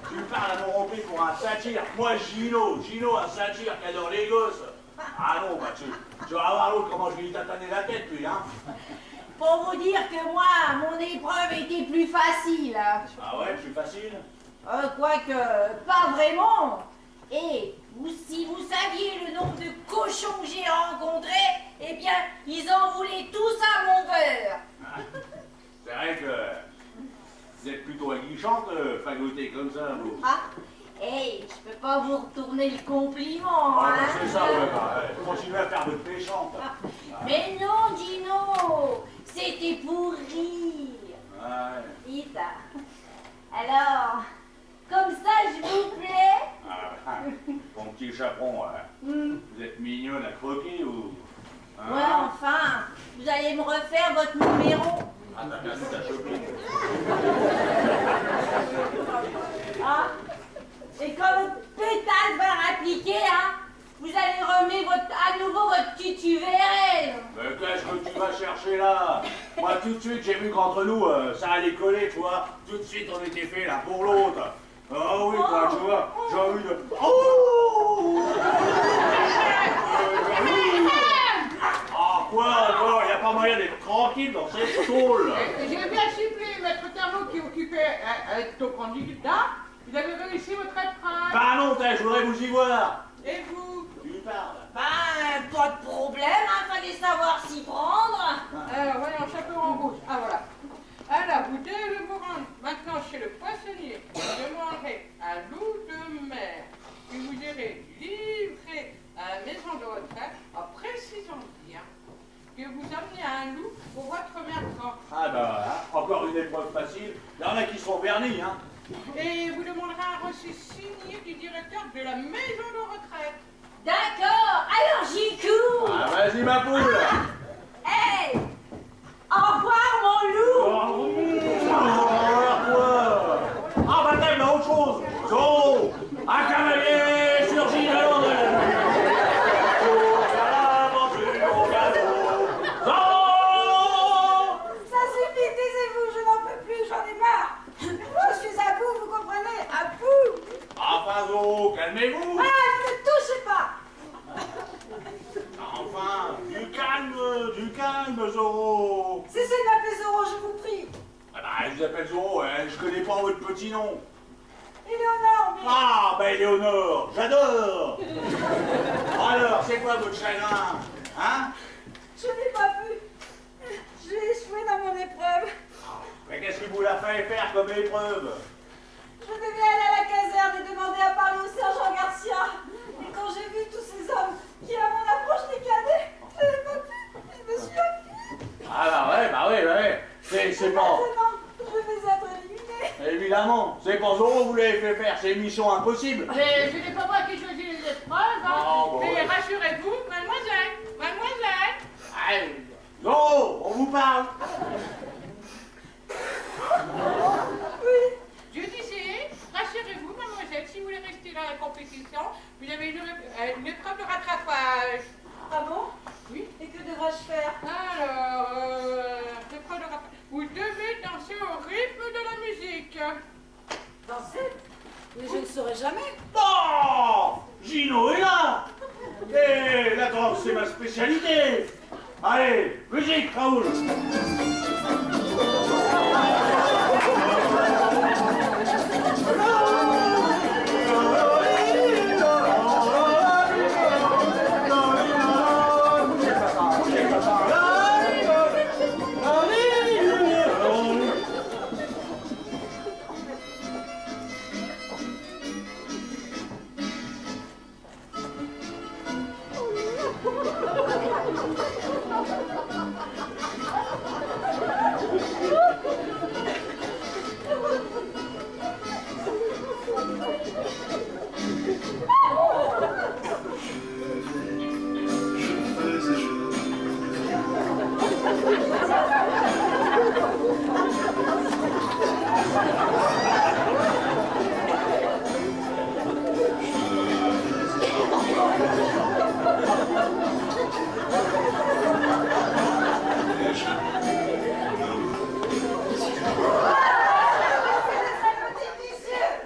Tu lui parles à mon rompé pour un satire. Moi, Gino, un satire qui adore les gosses. Ah non, bah tu vas voir l'autre comment je vais lui tataner la tête, lui, hein. Pour vous dire que moi, mon épreuve était plus facile. Ah ouais, plus facile. Quoique, pas vraiment. Et si vous saviez le nombre de cochons que j'ai rencontrés, eh bien, ils en voulaient tous à mon beurre. C'est vrai que vous êtes plutôt aguichante, fagotée comme ça, vous. Je peux pas vous retourner le compliment, Ah, hein. bah, c'est ça, ouais, bah, continuez à faire votre péchante. Mais non, Gino, c'était pour rire. Ouais. Ita. Alors, Comme ça, je vous plais. Ah, mon petit chaperon, vous êtes mignonne à croquer ou... Hein? Ouais, enfin, vous allez me refaire votre numéro. Ah, t'as bien vu ta chopine. Ah, et quand votre pétasse va rappliquer, hein, vous allez remettre à nouveau votre tituvérel. Mais qu'est-ce que tu vas chercher là? Moi, tout de suite, j'ai vu qu'entre nous, ça allait coller, tu vois. Tout de suite, on était fait l'un pour l'autre. Ah oui, quoi, tu vois, j'ai envie de... Oh ah, quoi encore? Il n'y a pas moyen d'être tranquille dans cette tôle. J'ai bien ciblé, maître Thermo qui occupait à être au candidat. Vous avez réussi votre épreuve. Bah non, je voudrais vous y voir. Et vous? Tu lui parles? Ben, pas de problème, hein, fallait savoir s'y prendre. Alors, voyons, chaperon rouge. Ah, voilà. Alors, vous devez vous rendre maintenant chez le poissonnier. Vous demanderez un loup de mer. Puis vous irez livrer à la maison de retraite en précisant bien que vous amenez un loup pour votre mercant. Ah bah voilà, encore une épreuve facile. Il y en a qui sont vernis, hein. Et vous demanderez un reçu signé du directeur de la maison de retraite. D'accord, alors j'y cours. Ah vas-y ma poule. Hey, au revoir mon loup. Ah bah t'aimes autre chose. Zo, un cavalier surgit de l'ordre. Ça suffit, taisez-vous, je n'en peux plus, j'en ai marre. Je suis à bout, vous comprenez, à bout. Enfin Zo, calmez-vous. Ah, ne me touchez pas. Enfin, du calme, Zoro. Cessez de m'appeler Zoro, je vous prie. Ah bah, je vous appelle Zoro, hein, je connais pas votre petit nom. Éléonore, mais... Ah, bah Éléonore, j'adore. Alors, c'est quoi votre chagrin? Hein? Je n'ai pas pu. J'ai échoué dans mon épreuve. Mais qu'est-ce qui vous l'a fait faire comme épreuve? Je devais aller à la caserne et demander à parler au sergent Garcia. Et quand j'ai vu tous ces hommes qui, à mon approche, décalaient, je n'ai pas pu. Je me suis enfuie. Ah bah ouais. C'est pas... Maintenant, je vais être éliminée. Évidemment, c'est pas Zoro vous l'avez fait faire, c'est mission impossible. Mais ce n'est pas moi qui choisis les épreuves, hein. Oh, bon, Mais ouais. rassurez-vous, mademoiselle. Allez, Zoro, on vous parle. Oui. Je disais, rassurez-vous, mademoiselle, si vous voulez rester dans la compétition, vous avez une épreuve de rattrapage. Ah bon? Oui. Et que devrais-je faire? Alors, épreuve de rattrapage. Vous devez danser au rythme de la musique. Danser? Mais je ne saurais jamais. Oh, Gino est là. Et la danse, c'est ma spécialité. Allez, musique, Raoul.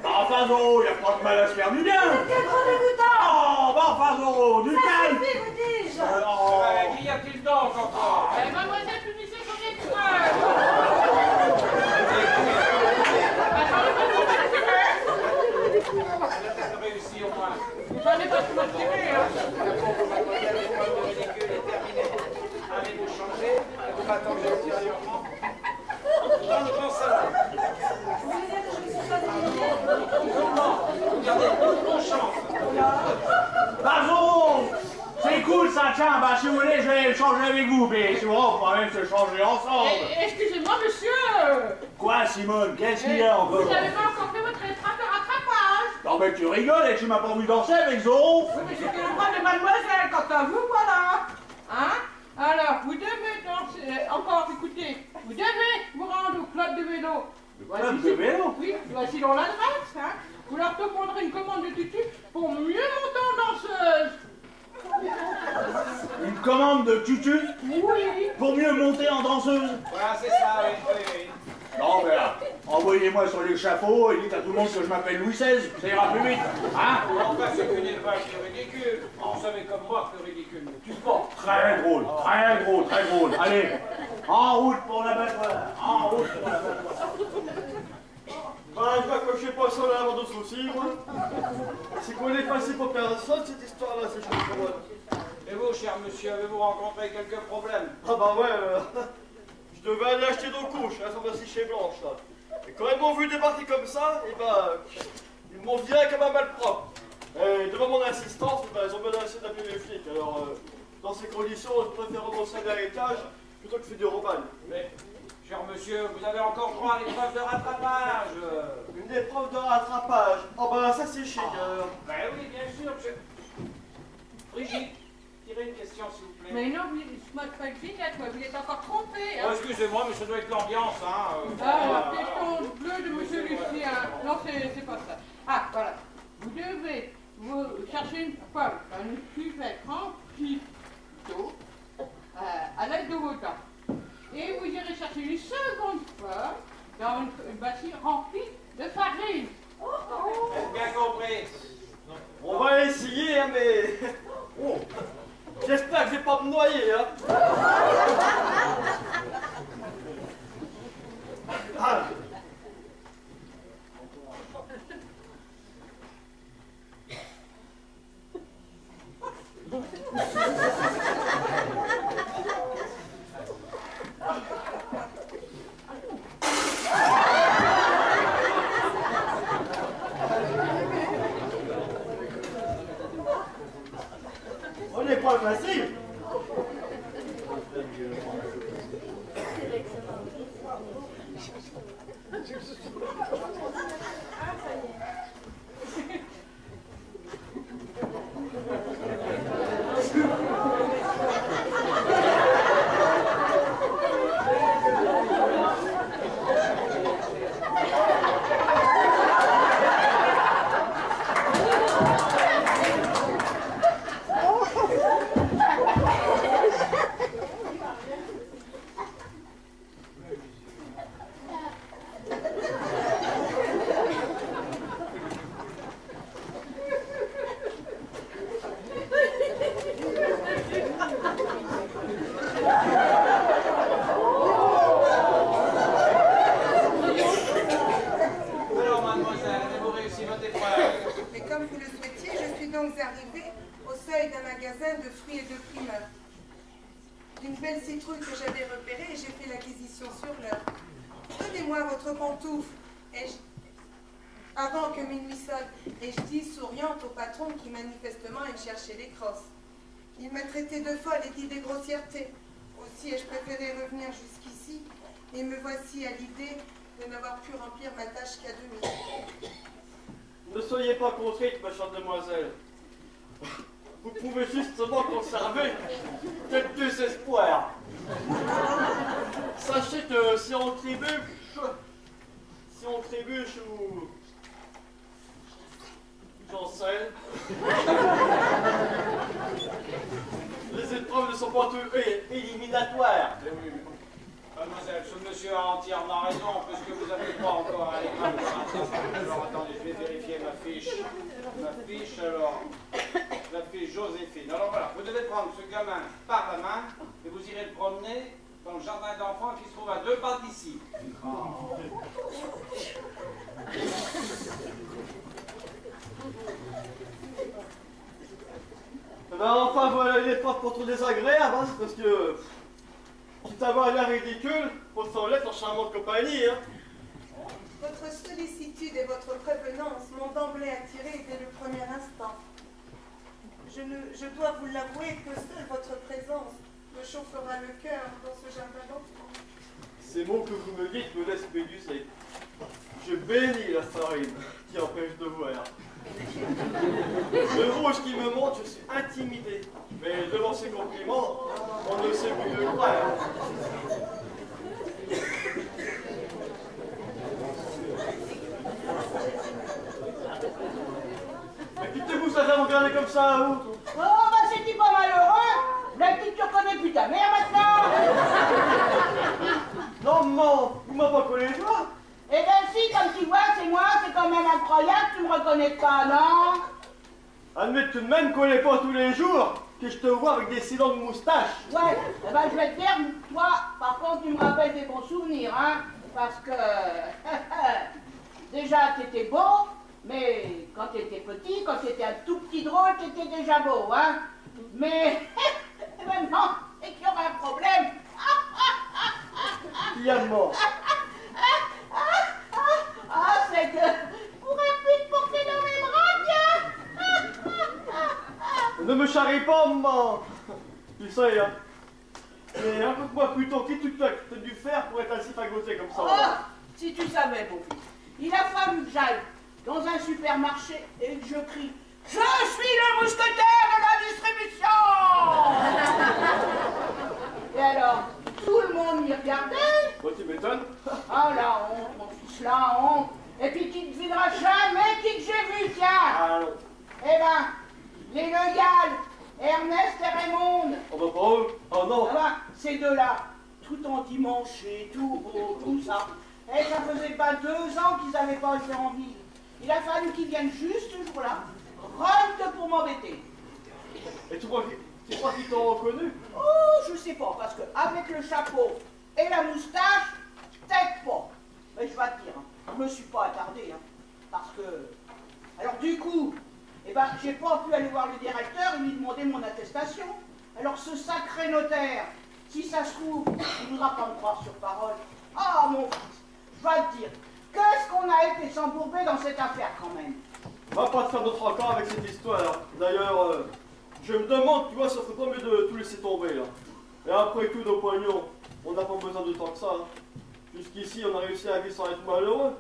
Enfin Zoro, il n'y a pas de mal à se faire du bien. C'est trop dégoûtant. Oh, bah enfin Zoro, du Ça calme. suffit, vous dis-je. Qui y a-t-il donc encore? Mademoiselle, finissez son épreuve. Elle a réussi au moins. J'en ai pas tout tiré, hein. Mademoiselle, votre ridicule est terminé. Allez-vous changer? Elle va attendre ultérieurement. Dans le grand salon. Vous voulez dire que je ne suis pas éliminée? Non, regardez, bonne chance. Bah Zoro, c'est cool ça, tiens, bah si vous voulez, je vais changer avec vous, mais si vous voulez, on pourra même se changer ensemble. Excusez-moi, monsieur. Quoi, Simone, qu'est-ce qu'il y a encore? Vous n'avez pas encore fait votre épreuve de rattrapage. ben tu rigoles et tu m'as pas vu danser avec Zoron. Oui, mais c'était le droit de mademoiselle, quant à vous, voilà. Hein? Alors, vous devez danser, encore écoutez, vous devez vous rendre au club de vélo. Le club de vélo? Oui, voici dans l'adresse, hein. Vous leur demanderez une commande de tutu pour mieux monter en danseuse. Une commande de tutu? Oui. Pour mieux monter en danseuse? Voilà, c'est ça, oui. Non, mais là, envoyez-moi sur l'échafaud et dites à tout le monde que je m'appelle Louis XVI, ça ira plus vite, hein? Enfin, c'est qu'une élevage qui est ridicule. Vous savez comme moi que ridicule ne tue pas. Très drôle, très drôle, très drôle. Allez, en route pour l'abattoir, en route pour l'abattoir. Ben, je vois que je sais pas ça là avant de soucis, moi. C'est qu'on est passé pour personne, cette histoire-là, c'est chose pour moi. Et vous, cher monsieur, avez-vous rencontré quelques problèmes? Ah bah ouais, je devais aller acheter nos couches à la pharmacie chez Blanche, là. Et quand ils m'ont vu débarquer comme ça, et ben, ils m'ont viré comme un malpropre. Et devant mon insistance, ben, ils ont menacé d'appeler les flics. Alors, dans ces conditions, je préfère renoncer à l'héritage plutôt que de faire du robagne. Mais, cher monsieur, vous avez encore droit à l'épreuve de rattrapage. Une épreuve de rattrapage. Oh ben, ça c'est chic, alors. Ben oui, bien sûr, monsieur. Brigitte, tirez une question, s'il vous plaît. Mais non, vous m'appelez Ginette, vous êtes encore trompé. Hein. Oh, excusez-moi, mais ça doit être l'ambiance, hein. La question bleue de monsieur Lucien. Non, c'est pas ça. Ah, voilà. Vous devez vous chercher une pomme, une cuvette remplie d'eau à l'aide de vos dents. Et vous irez chercher une seconde pomme dans une bassine remplie de farine. J'ai bien compris. On va essayer, hein, mais... Oh. J'espère que je vais pas me noyer, hein. Ah. On n'est pas facile. D'une belle citrouille que j'avais repérée et j'ai fait l'acquisition sur l'heure. Donnez-moi votre pantoufle, avant que minuit sonne, et je dis souriante au patron qui manifestement aime chercher les crosses. Il m'a traité de folle et dit des grossièretés. Aussi ai-je préféré revenir jusqu'ici, et me voici à l'idée de n'avoir pu remplir ma tâche qu'à demi. Ne soyez pas contrite, ma chère demoiselle. Vous pouvez justement conserver quelques espoirs. Sachez que si on trébuche ou j'en sais, les épreuves ne sont pas toutes éliminatoires. Mademoiselle, ce monsieur a entièrement raison, puisque vous n'avez pas encore à l'école. Alors attendez, je vais vérifier ma fiche. Ma fiche, alors, la fiche Joséphine. Alors voilà, vous devez prendre ce gamin par la main et vous irez le promener dans le jardin d'enfants qui se trouve à 2 pas d'ici. Oh. Ben enfin, voilà l'épreuve pour tout désagréable, hein, parce que... Quitte à avoir l'air ridicule, faut s'en laisser en charmant de compagnie, hein. Votre sollicitude et votre prévenance m'ont d'emblée attiré dès le premier instant. Je dois vous l'avouer que seule votre présence me chauffera le cœur dans ce jardin d'enfants. Ces mots que vous me dites me laissent méduser. Je bénis la farine qui empêche de voir. Le rouge qui me monte, je suis intimidé. Mais devant ces compliments, on ne sait plus de quoi. Mais quittez-vous, ça va vous regarder comme ça, vous? Oh, bah c'est-tu pas malheureux? La petite, tu reconnais plus ta mère maintenant? Non, maman, vous m'avez pas collé les doigts? Eh ben si, comme tu vois, c'est moi, c'est quand même incroyable, tu me reconnais pas, non? Admets tout de même qu'on n'est pas tous les jours que je te vois avec des si longues moustaches. Ouais, eh ben je vais te dire, toi, par contre, tu me rappelles des bons souvenirs, hein? Parce que, déjà, t'étais beau, mais quand t'étais petit, quand t'étais un tout petit drôle, t'étais déjà beau, hein? Mais, maintenant, c'est qu'il y aura un problème. Il y a mort. C'est que je pourrais plus te porter dans mes bras, tiens. Ne me charrie pas, maman. Tu sais, hein. Mais raconte-moi plutôt, qui tu t'as dû faire pour être ainsi fagoté comme ça? Oh, si tu savais, mon fils, il a fallu que j'aille dans un supermarché et que je crie « Je suis le mousquetaire de la distribution !» Et alors, tout le monde m'y regardait. Toi, tu m'étonnes. Ah, la honte, mon fils, la honte. Et puis qui ne devinera jamais qui que j'ai vu, tiens. Ah non. Eh ben, les Le Gall, Ernest et Raymond. On va pas eux. Oh non. Ah ben, ces deux-là, tout endimanchés, tout beau, tout ça. Et ça faisait pas 2 ans qu'ils n'avaient pas été en ville. Il a fallu qu'ils viennent juste ce jour-là, rien que pour m'embêter. Et tu crois qu'ils t'ont reconnu? Oh, je sais pas, parce que avec le chapeau et la moustache, peut-être pas. Mais je vais te dire, hein, je me suis pas attardé, hein, parce que... Alors du coup, eh ben, j'ai pas pu aller voir le directeur et lui demander mon attestation. Alors ce sacré notaire, si ça se trouve, il voudra pas me croire sur parole. Ah, mon fils, je vais te dire, qu'est-ce qu'on a été s'embourber dans cette affaire quand même. Va pas te faire d'autres encore avec cette histoire. D'ailleurs, je me demande, tu vois, ça ferait pas mieux de tout laisser tomber, là. Et après tout, nos poignons, on n'a pas besoin de tant que ça. Hein. Jusqu'ici, on a réussi à vivre sans être malheureux.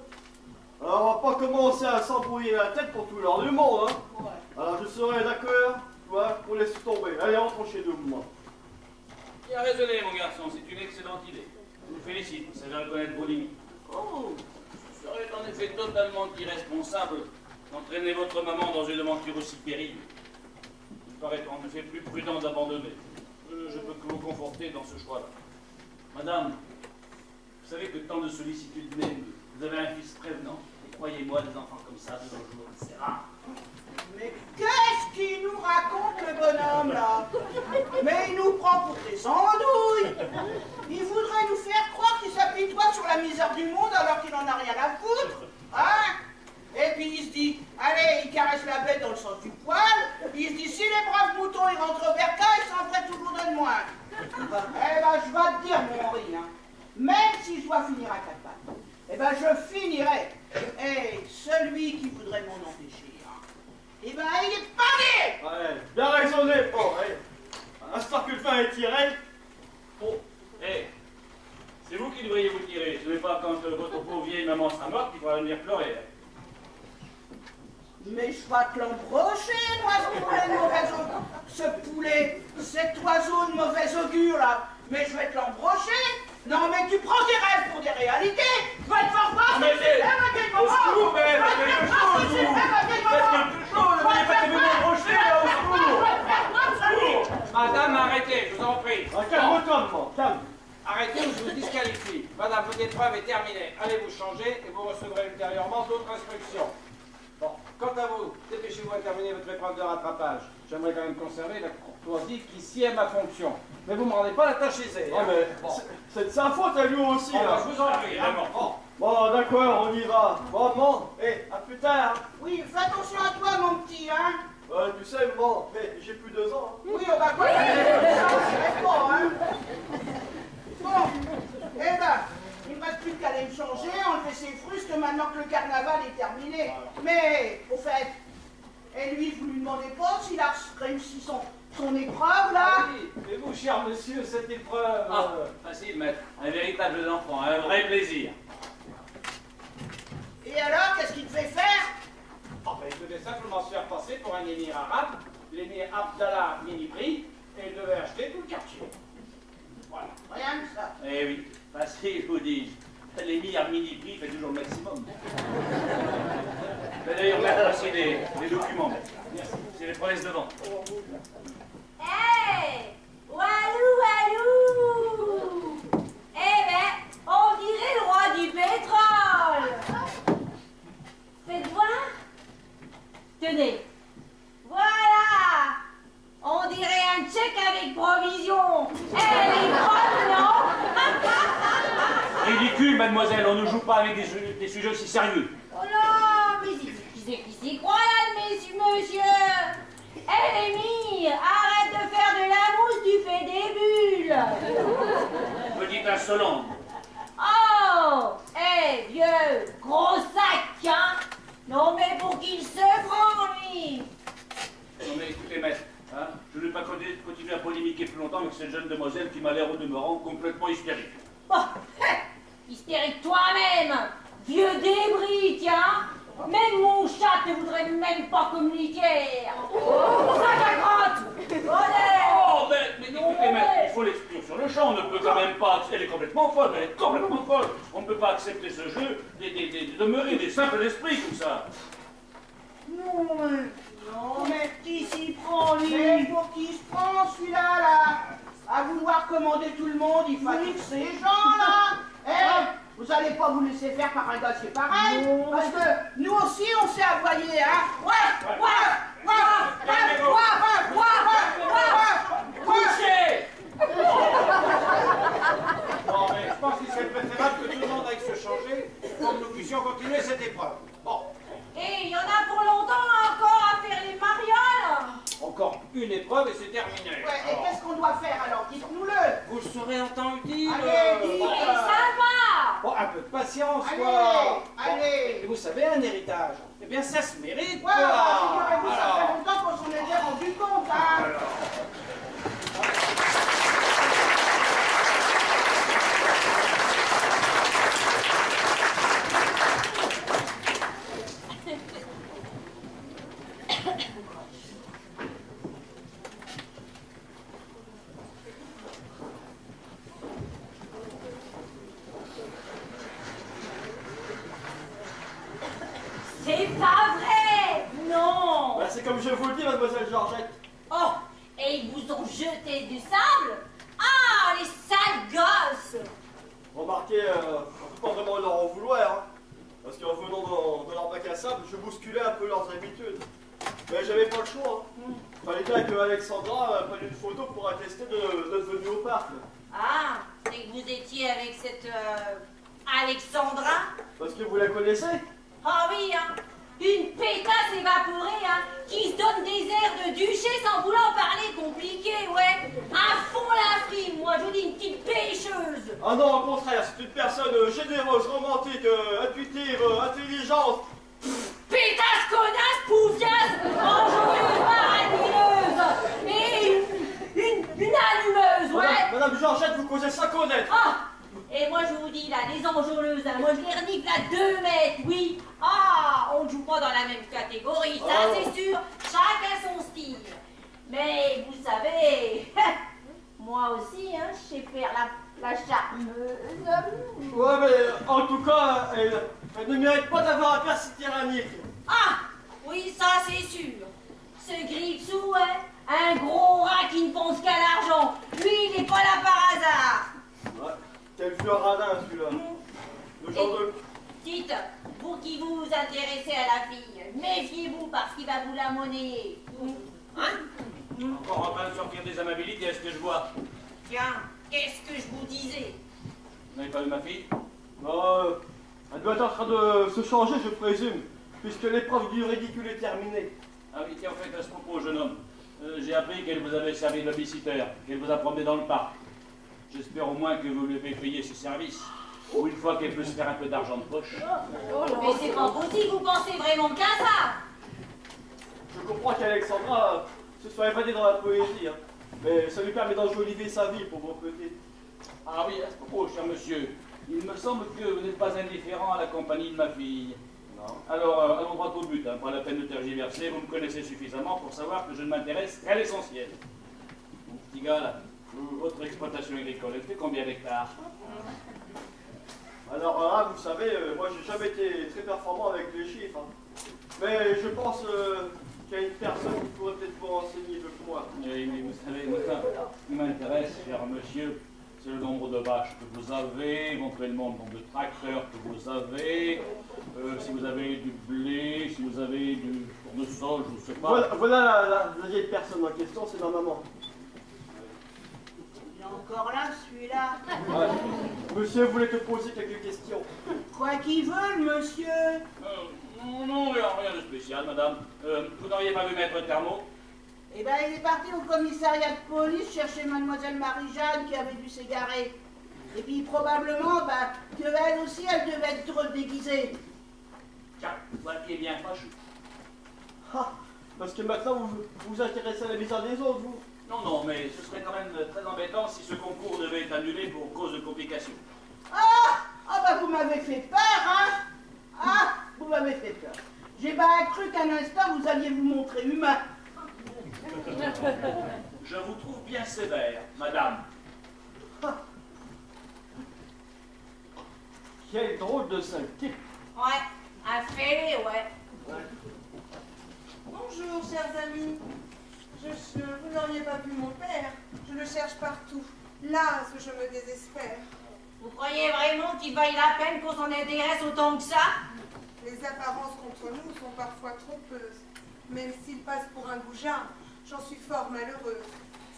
Alors, on va pas commencer à s'embrouiller la tête pour tout l'heure du monde, hein. Ouais. Alors, je serai d'accord, tu vois, pour laisser tomber. Allez, rentrons chez nous, moi. Tu as raisonné, mon garçon, c'est une excellente idée. Je vous félicite, vous savez reconnaître vos limites. Oh, ce serait en effet totalement irresponsable d'entraîner votre maman dans une aventure aussi pénible. Il paraît en effet plus prudent d'abandonner. Je peux que vous conforter dans ce choix-là. Madame, vous savez que tant de sollicitudes m'aiment. Vous avez un fils prévenant. Et croyez-moi, des enfants comme ça, de nos jours, c'est rare. Mais qu'est-ce qu'il nous raconte le bonhomme là? Mais il nous prend pour des andouilles. Il voudrait nous faire croire qu'il s'apitoie sur la misère du monde alors qu'il n'en a rien à foutre. Hein? Et puis il se dit, allez, il caresse la bête dans le sens du poil. Il se dit, si les braves moutons ils rentrent au bercail, ils s'en feraient toujours de moins. Eh ben, je vais te dire, mon Henri, hein, même si je dois finir à 4 pattes, eh ben, je finirai. Et celui qui voudrait m'en empêcher, hein, eh ben, il est pas né. Ouais, bien raisonné, bon, allez. À ce temps que le vin est tiré. Oh, hé, c'est vous qui devriez vous tirer. Ce n'est pas quand votre pauvre vieille maman sera morte qu'il faudra venir pleurer. Mais je vais te l'embrocher, moi, ce poulet de mauvaise augure. Ce poulet, cet oiseau de mauvais augure, là. Mais je vais te l'embrocher. Non, mais tu prends tes rêves pour des réalités. Je vais te faire voir. Mais c'est... Au secours, mais faites quelque chose, vous. Faites quelque chose, mais faites-vous m'embrocher, là, au secours. Madame, arrêtez, je vous en prie. Ah, calme-toi, maman, calme. Arrêtez ou je vous disqualifie. Madame, votre épreuve est terminée. Allez vous changer et vous recevrez ultérieurement d'autres instructions. Bon, quant à vous, dépêchez-vous à terminer votre épreuve de rattrapage. J'aimerais quand même conserver la courtoisie qui sied à ma fonction. Mais vous ne me rendez pas la tâche aisée. Ah, mais c'est de sa faute à lui aussi, Bon, là. je vous en prie. Vraiment. Bon, d'accord, on y va. Bon, maman, à plus tard. Oui, fais attention à toi, mon petit, hein. Tu sais, maman, mais j'ai plus 2 ans. Hein. Oui, on va quoi, ça, je pas, hein. Bon, eh ben, il ne me reste plus qu'à aller me changer, enlever ses frusques maintenant que le carnaval est terminé. Mais, au fait, et lui, vous lui demandez pas s'il a réussi son épreuve, là? Oui, et vous, cher monsieur, cette épreuve... Ah, facile, maître. Un véritable enfant, un vrai plaisir. Et alors, qu'est-ce qu'il te fait faire? Oh, ben, il devait simplement se faire passer pour un émir arabe, l'émir Abdallah Mini-Prix, et il devait acheter tout le quartier. Voilà. Rien que ça. Eh oui, facile, vous dis-je. L'émir Mini-Prix fait toujours le maximum. D'ailleurs, regardez aussi les documents. Merci. C'est les promesses de vente. Hé, Walou, Walou. Eh ben, on dirait le roi du pétrole. Faites voir. Tenez. Voilà. On dirait un chèque avec provision. Elle est bonne, non? Ridicule, mademoiselle, on ne joue pas avec des sujets aussi sérieux. Oh non, mais qui s'y croit là, monsieur? Eh, l'émir, arrête de faire de la mousse, tu fais des bulles. Petite insolente. Oh, eh, vieux, gros sac, hein? Non, mais pour qu'il se prend, lui. Non mais écoutez, maître, hein, je ne vais pas continuer à polémiquer plus longtemps avec cette jeune demoiselle qui m'a l'air au demeurant complètement hystérique. Oh, hystérique toi-même, vieux débris, tiens. Même mon chat ne voudrait même pas communiquer. Sac à grotte. Oh, mais non, écoutez, maître, il faut l'exclure sur le champ. On ne peut quand même pas. Elle est complètement folle, elle est complètement folle. On ne peut pas accepter ce jeu de demeurer des simples esprits comme ça. Non, mais qui s'y prend, lui? Mais pour qui se prend, celui-là, là? À vouloir commander tout le monde, il fatigue ces gens-là. Eh, vous allez pas vous laisser faire par un dossier pareil? Parce que nous aussi, on s'est aboyé, hein? Couchez! Non, mais je pense qu'il serait préférable que tout le monde aille se changer pour que nous puissions continuer cette épreuve. Bon. Et il y en a pour longtemps encore à faire les marioles. Encore une épreuve et c'est terminé. Ouais, et qu'est-ce qu'on doit faire alors? Dites-nous-le. Vous le saurez en temps utile. Allez, dites. Et ça va. Bon, un peu de patience, Allez, quoi. allez. Et vous savez, un héritage, eh bien, ça se mérite, Ouais, quoi. figurez-vous, ça Alors. fait longtemps qu'on s'en était rendu compte, hein. C'est pas vrai. Non. Bah, c'est comme je vous le dis, mademoiselle Georgette. Oh, et ils vous ont jeté du sable? Ah, les sales gosses. Remarquez, on peut pas vraiment leur en vouloir, hein. Parce qu'en venant dans leur bac à sable, je bousculais un peu leurs habitudes. Mais j'avais pas le choix, hein. Fallait bien que Alexandra prenne une photo pour attester de notre venue au parc. Ah, c'est que vous étiez avec cette Alexandra? Parce que vous la connaissez? Ah oui, hein. Une pétasse évaporée, hein, qui se donne des airs de duchesse en voulant parler compliqué, ouais. À fond la frime, moi, je vous dis une petite pêcheuse. Ah non, au contraire, c'est une personne généreuse, romantique, intuitive, intelligente. Pétasse, connasse, poufiasse, enjoueuse, baramineuse, et une allumeuse, ouais. Madame Georgette, vous causez ça connaître. Ah, et moi je vous dis là, les enjôleuses, hein, moi je les renique là 2 mètres, oui. Ah, on ne joue pas dans la même catégorie, ça c'est sûr, chacun son style. Mais vous savez, moi aussi, hein, je sais faire la charmeuse. Ouais, mais en tout cas, elle ne mérite pas d'avoir un père si tyrannique. Ah, oui, ça c'est sûr. Ce Gripsou, hein, un gros rat qui ne pense qu'à l'argent. Lui, il n'est pas là par hasard. Ouais, quel vieux radin celui-là. Le genre de... Dites, vous qui vous intéressez à la fille, méfiez-vous parce qu'il va vous la monnayer. Hein? Encore en train de sortir des amabilités, est-ce que je vois? Tiens, qu'est-ce que je vous disais? Vous n'avez pas vu ma fille? Elle doit être en train de se changer, je présume, puisque l'épreuve du ridicule est terminée. Ah oui, tiens, en fait, à ce propos, jeune homme, j'ai appris qu'elle vous avait servi de babysitter, qu'elle vous a promené dans le parc. J'espère au moins que vous lui avez payé ses services. Ou une fois qu'elle peut se faire un peu d'argent de poche. Mais c'est pas possible, vous pensez vraiment qu'à ça? Je comprends qu'Alexandra se soit évadée dans la poésie, hein, mais ça lui permet d'enjoliver sa vie, pauvre petit. Ah oui, à ce propos, cher monsieur, il me semble que vous n'êtes pas indifférent à la compagnie de ma fille. Alors, allons droit au but, hein, pas la peine de tergiverser, vous me connaissez suffisamment pour savoir que je ne m'intéresse qu'à l'essentiel. Mon petit gars, là, votre exploitation agricole, elle fait combien d'hectares? Alors là, vous savez, moi j'ai jamais été très performant avec les chiffres. Hein. Mais je pense qu'il y a une personne qui pourrait peut-être vous renseigner mieux que moi. Oui, mais vous savez, moi, ce qui m'intéresse, cher monsieur, c'est le nombre de vaches que vous avez, éventuellement le nombre de tracteurs que vous avez, si vous avez du blé, si vous avez du tournesol, je ne sais pas. Voilà la vieille personne en question, c'est ma maman. Il est encore là, celui-là. Ouais. Monsieur voulait te poser quelques questions. Quoi qu'ils veulent, monsieur. Non, rien de spécial, madame. Vous n'auriez pas vu Maître Thermo? Eh ben, il est parti au commissariat de police chercher mademoiselle Marie-Jeanne qui avait dû s'égarer. Et puis probablement, que elle aussi, elle devait être déguisée. Tiens, voilà qui est bien fâcheux. Ah, parce que maintenant vous vous intéressez à la misère des autres, vous. Non, mais ce serait quand même très embêtant si ce concours devait être annulé pour cause de complications. Vous m'avez fait peur, hein. Ah, vous m'avez fait peur. J'ai cru qu'un instant vous alliez vous montrer humain. Je vous trouve bien sévère, madame. Quel drôle de sale type. Ouais, un fêlé, ouais. Bonjour, chers amis. Vous n'auriez pas vu mon père. Je le cherche partout. Là, je me désespère. Vous croyez vraiment qu'il vaille la peine qu'on s'en intéresse autant que ça? Les apparences contre nous sont parfois trompeuses. Même s'il passe pour un goujat, j'en suis fort malheureuse.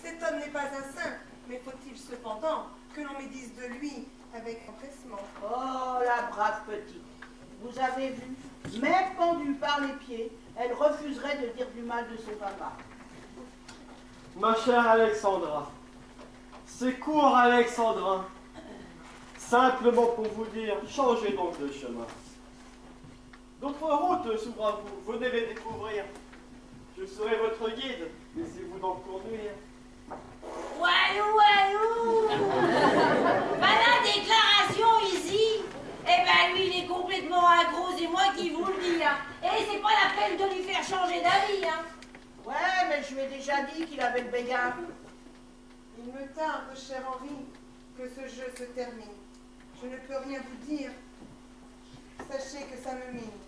Cet homme n'est pas un saint, mais faut-il cependant que l'on médise de lui avec empressement. Oh, la brave petite. Vous avez vu, même pendue par les pieds, elle refuserait de dire du mal de son papa. Ma chère Alexandra, c'est court, Alexandrin. Simplement pour vous dire, changez donc de chemin. D'autres routes s'ouvrent à vous, venez les découvrir. Je serai votre guide, laissez-vous donc conduire. Walou la déclaration ici. Eh ben lui il est complètement accro, c'est moi qui vous le dis. Hein. Et c'est pas la peine de lui faire changer d'avis. Hein. Ouais, mais je lui ai déjà dit qu'il avait le béguin. Il me tarde, cher Henri, que ce jeu se termine. Je ne peux rien vous dire. Sachez que ça me mine.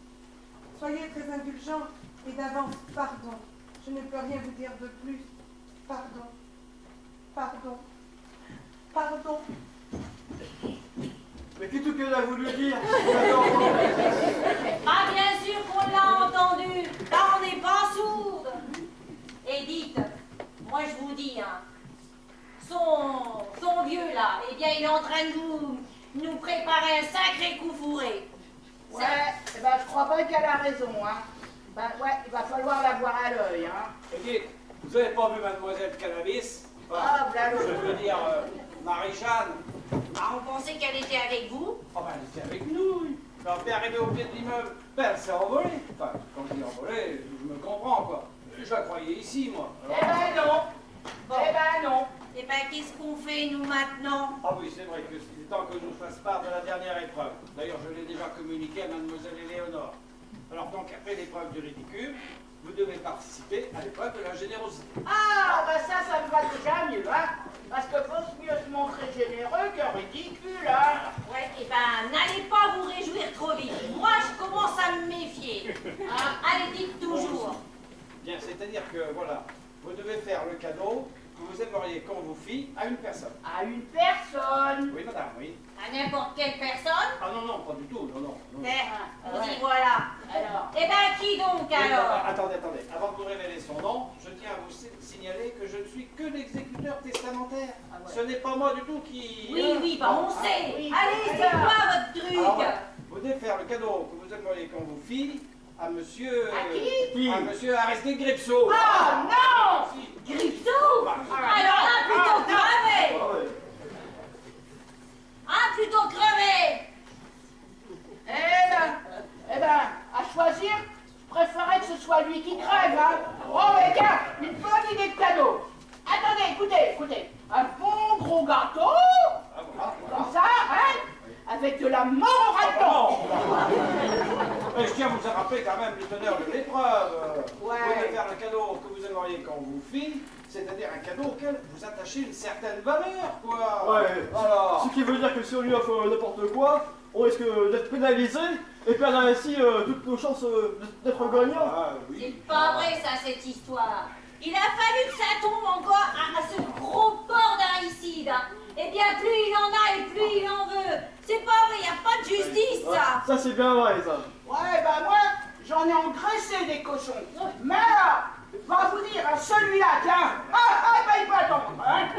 Soyez très indulgents et d'avance, pardon. Je ne peux rien vous dire de plus. Pardon. Pardon. Pardon. Mais qu'est-ce qu'elle a voulu dire? Ah bien sûr qu'on l'a entendu. Là on n'est pas sourde. Et dites, moi je vous dis, hein, son vieux là, eh bien il est en train de nous préparer un sacré coup fourré. Ouais, eh ben, je crois pas qu'elle a raison, hein. Ouais, il va falloir la voir à l'œil, hein. Et dites, vous avez pas vu mademoiselle Cannabis? Ah, voilà. Je veux dire, Marie-Jeanne. Ah, on pensait qu'elle était avec vous? Oh ben, elle était avec nous, oui. Quand elle est arrivée au pied de l'immeuble, ben, elle s'est envolée. Enfin, quand je dis envolée, je me comprends, quoi. Je la croyais ici, moi. Alors, Eh ben non. Bon. Eh ben non. Eh ben qu'est-ce qu'on fait nous maintenant? Ah oui, c'est vrai que c'est temps que je vous fasse part de la dernière épreuve. D'ailleurs, je l'ai déjà communiqué à mademoiselle Éléonore. Alors donc, après l'épreuve du ridicule, vous devez participer à l'épreuve de la générosité. Ah, ben ça me va déjà mieux, hein. Parce que faut mieux se montrer généreux que ridicule, hein. Ouais, eh ben n'allez pas vous réjouir trop vite. Moi je commence à me méfier. Hein? Allez, dites toujours. Bien, c'est-à-dire que, voilà, vous devez faire le cadeau que vous aimeriez qu'on vous fît à une personne. À une personne. Oui, madame, oui. À n'importe quelle personne? Ah non, pas du tout, non. On y voilà. Alors. Eh ben qui donc Oui, alors? attendez. Avant de vous révéler son nom, je tiens à vous signaler que je ne suis que l'exécuteur testamentaire. Ah ouais. Ce n'est pas moi du tout qui... Oui, bah on sait. oui. Allez, c'est quoi votre truc? Alors, voilà. Vous devez faire le cadeau que vous aimeriez qu'on vous fît à monsieur... À qui? À monsieur Aristide Gripso. Ah non! Si. Gripso? Bah, Alors là, plutôt crevé. Ah ouais. Ah, plutôt crevé. Eh ben, à choisir, je préférerais que ce soit lui qui crève, hein. Oh, mais tiens, une bonne idée de cadeau. Attendez, écoutez. Un bon gros gâteau, comme ça, hein, avec de la mort au raton. Mais je tiens à vous rappeler quand même le teneur de l'épreuve. Ouais. Vous devez faire le cadeau que vous aimeriez qu'on vous file, c'est-à-dire un cadeau auquel vous attachez une certaine valeur, quoi. Ouais. Alors. Ce qui veut dire que si on lui offre n'importe quoi, on risque d'être pénalisé et perdre ainsi toutes nos chances d'être gagnants. Ah, oui. C'est pas vrai ça, cette histoire. Il a fallu que ça tombe encore à ce gros porc d'aricide. Eh bien, plus il en a et plus il en veut. C'est pas vrai, y a pas de justice, ça. Ça c'est bien vrai ça. Ouais, bah moi, j'en ai engraissé des cochons. Mais là, va vous dire à celui-là, tiens. Bah il peut attendre, hein.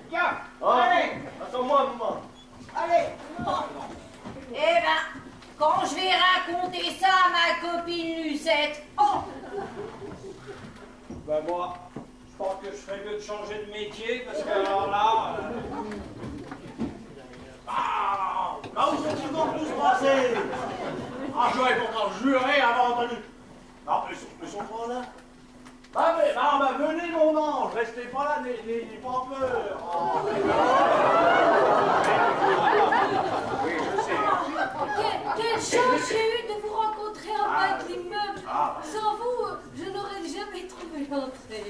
Tiens, allez, Attends-moi, maman. allez. Eh ben, quand je vais raconter ça à ma copine Lucette, oh, Ben moi, je pense que je ferais mieux de changer de métier, parce que alors là... Ah, où sont-ils donc tous passés? Ah, j'aurais pourtant juré avoir entendu. Non, mais ils sont pas là. Ah, mais venez, mon ange, restez pas là, n'ayez pas peur. Oh. Oui, je sais. Quelle chance j'ai eu de vous rencontrer en bas de l'immeuble. Sans vous, je n'aurais jamais trouvé l'entrée.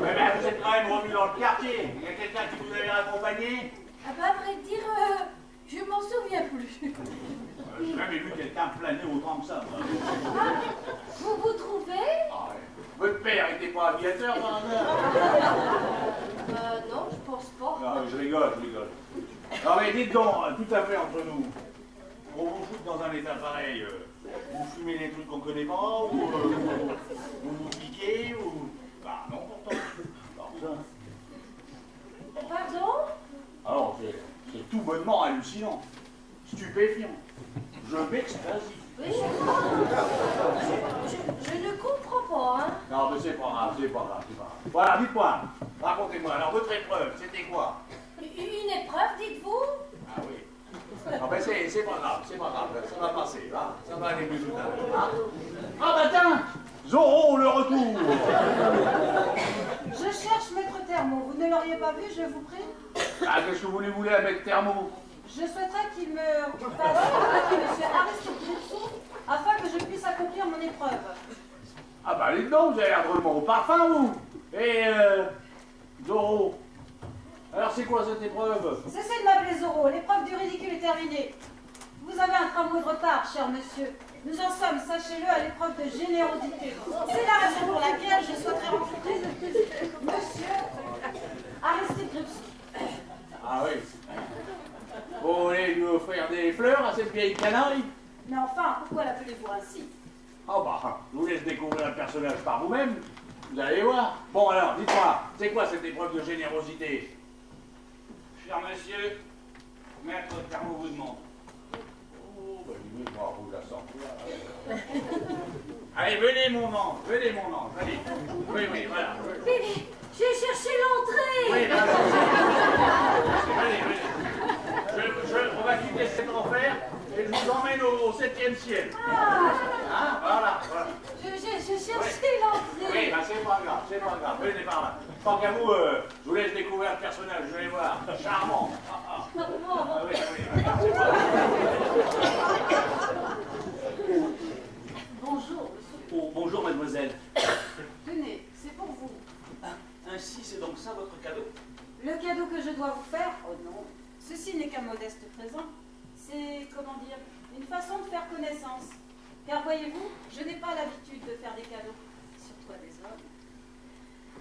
Mais vous êtes quand même revenu dans le quartier. Il y a quelqu'un qui vous avait accompagné? Ah bah, à vrai dire, je m'en souviens plus. J'ai jamais vu quelqu'un planer autant que ça. Vous trouvez? Ah, ouais. Votre père était pas aviateur, par hasard? Non, je pense pas. Non, je rigole. Non, mais dites donc, tout à fait entre nous. On vous fout dans un état pareil. Vous fumez des trucs qu'on connaît pas, ou vous piquez, ou... Bah non, pourtant. Pardon? Alors, c'est tout bonnement hallucinant. Stupéfiant. Je m'extasie. Oui, je ne comprends pas, hein. Non, mais c'est pas grave. Voilà, dites-moi, racontez-moi. Alors, votre épreuve, c'était quoi? Une épreuve, dites-vous? Ah oui. Ah ben c'est pas grave, ça va passer, hein. Ça va aller mieux tout à l'heure. Hein. Ah bah tiens, Zorro, le retour. Je cherche Maître Thermo. Vous ne l'auriez pas vu, je vous prie? Ah, qu'est-ce que vous voulez avec Thermo? Je souhaiterais qu'il me fasse avec M. Aristote afin que je puisse accomplir mon épreuve. Ah bah dites donc, vous avez l'air drôlement au parfum, vous. Et Zorro, alors c'est quoi cette épreuve? Cessez de m'appeler Zorro, l'épreuve du ridicule est terminée. Vous avez un tramway de retard, cher monsieur. Nous en sommes, sachez-le, à l'épreuve de générosité. C'est la raison pour laquelle je souhaiterais rencontrer monsieur Aristote. Ah oui. Vous voulez lui offrir des fleurs à cette vieille canaille? Mais enfin, pourquoi l'appelez-vous ainsi? Ah bah, je vous laisse découvrir le personnage par vous-même. Vous allez voir. Bon alors, dites-moi, c'est quoi cette épreuve de générosité? Cher monsieur, Maître Thermo vous demande. Oh, bah dis-moi, je vais vous la sortir. Allez, venez mon ange, allez. Oui, voilà. J'ai cherché l'entrée. Oui, voilà. Allez. On va quitter cet enfer et je vous emmène au 7e ciel. Hein, voilà. Je cherchais l'entrée. Oui, bah c'est pas grave, venez par là. Tant qu'à vous, je vous laisse découvrir le personnage, vous allez voir. Charmant. Oui. Bonjour, monsieur. Oh, bonjour, mademoiselle. Tenez, c'est pour vous. Ainsi, c'est donc ça votre cadeau? Le cadeau que je dois vous faire, oh non, ceci n'est qu'un modeste présent. C'est, comment dire, une façon de faire connaissance. Car voyez-vous, je n'ai pas l'habitude de faire des cadeaux, surtout à des hommes.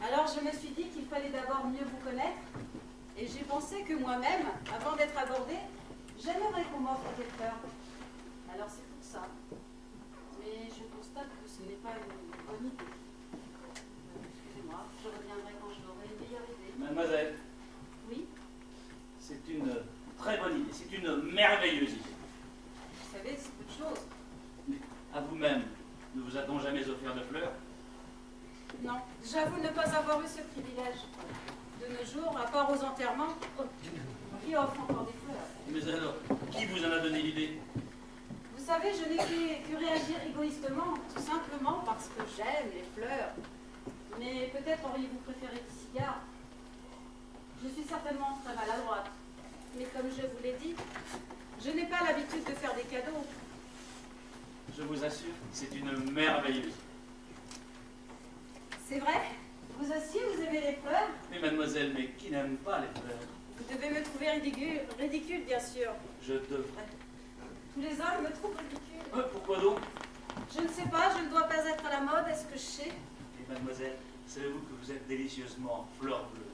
Alors je me suis dit qu'il fallait d'abord mieux vous connaître, et j'ai pensé que moi-même, avant d'être abordée, j'aimerais qu'on m'offre des fleurs. Alors c'est pour ça. Mais je constate que ce n'est pas une bonne idée. Excusez-moi, je reviendrai quand j'aurai une meilleure idée. Mademoiselle, Oui, c'est une très bonne idée, c'est une merveilleuse idée. vous savez, c'est peu de choses. À vous-même, ne vous a-t-on jamais offert de fleurs? Non, j'avoue ne pas avoir eu ce privilège. De nos jours, à part aux enterrements, qui offre encore des fleurs? Mais alors, qui vous en a donné l'idée? Vous savez, je n'ai fait que réagir égoïstement, tout simplement parce que j'aime les fleurs. Mais peut-être auriez-vous préféré des cigares. Je suis certainement très maladroite. Mais comme je vous l'ai dit, je n'ai pas l'habitude de faire des cadeaux. Je vous assure, c'est une merveilleuse. C'est vrai? Vous aussi, vous aimez les fleurs? Mais mademoiselle, mais qui n'aime pas les fleurs? Vous devez me trouver ridicule, bien sûr. Je devrais. Tous les hommes me trouvent ridicule. Pourquoi donc? Je ne sais pas, je ne dois pas être à la mode, est-ce que je sais? Et mademoiselle, savez-vous que vous êtes délicieusement fleur bleue?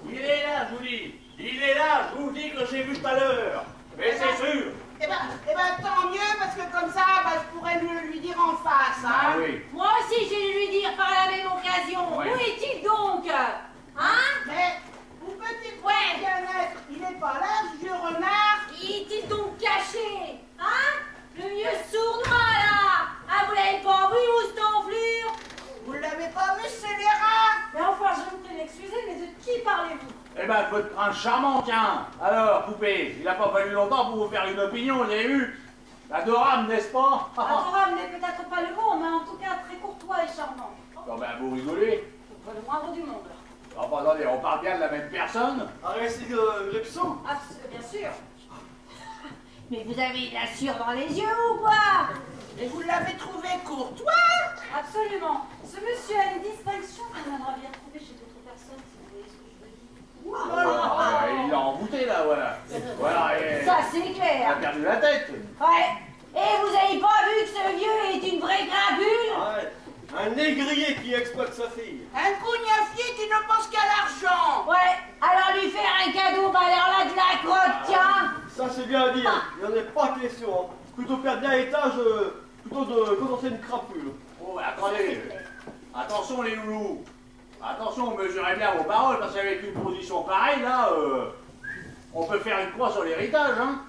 Il est là, je vous dis. Il est là, je vous dis que j'ai vu tout à l'heure. Mais c'est sûr. Eh ben, tant mieux, parce que comme ça, bah, je pourrais lui dire en face, hein. Ah oui. Moi aussi, je vais lui dire par la même occasion. Oui. Où est-il donc? Hein? Mais, où peut-il bien être? Il n'est pas là, ce vieux renard. Est-il donc caché? Hein? Le vieux sournois, là. Ah, vous l'avez pas vu, moustache-enflure? Vous l'avez pas vu, c'est les rats. Mais enfin, je me prie d'excuser, mais de qui parlez-vous? Eh ben, votre prince charmant, tiens. Alors, poupée, il n'a pas fallu longtemps pour vous faire une opinion, vous avez vu? Adorable, n'est-ce pas? Adorable n'est peut-être pas le mot, mais en tout cas très courtois et charmant. Bon ben, vous rigolez. Pas le moindre du monde. Enfin, attendez, on parle bien de la même personne? Arrêtez Grepson. Ah, bien sûr. Mais vous avez de la sueur dans les yeux ou quoi? Et vous l'avez trouvé courtois? Absolument. Ce monsieur a une distinction qu'on aimerait bien trouver chez d'autres personnes, si vous voyez ce que je veux dire. Il est envoûté, là, voilà. Voilà, et... Ça, c'est Il clair. a perdu la tête. Ouais. Et vous avez pas vu que ce vieux est une vraie grabule? Arrête. Un négrier qui exploite sa fille. Un cougnafier qui ne pense qu'à l'argent. Ouais. Alors lui faire un cadeau, bah alors là, de la crotte, tiens. Ça c'est bien à dire. Il n'y en a pas question. Hein. Plutôt perdre bien étage, plutôt de commencer une crapule. Oh, attendez. Attention, les loulous. Attention, mesurez bien vos paroles, parce qu'avec une position pareille, là, on peut faire une croix sur l'héritage, hein.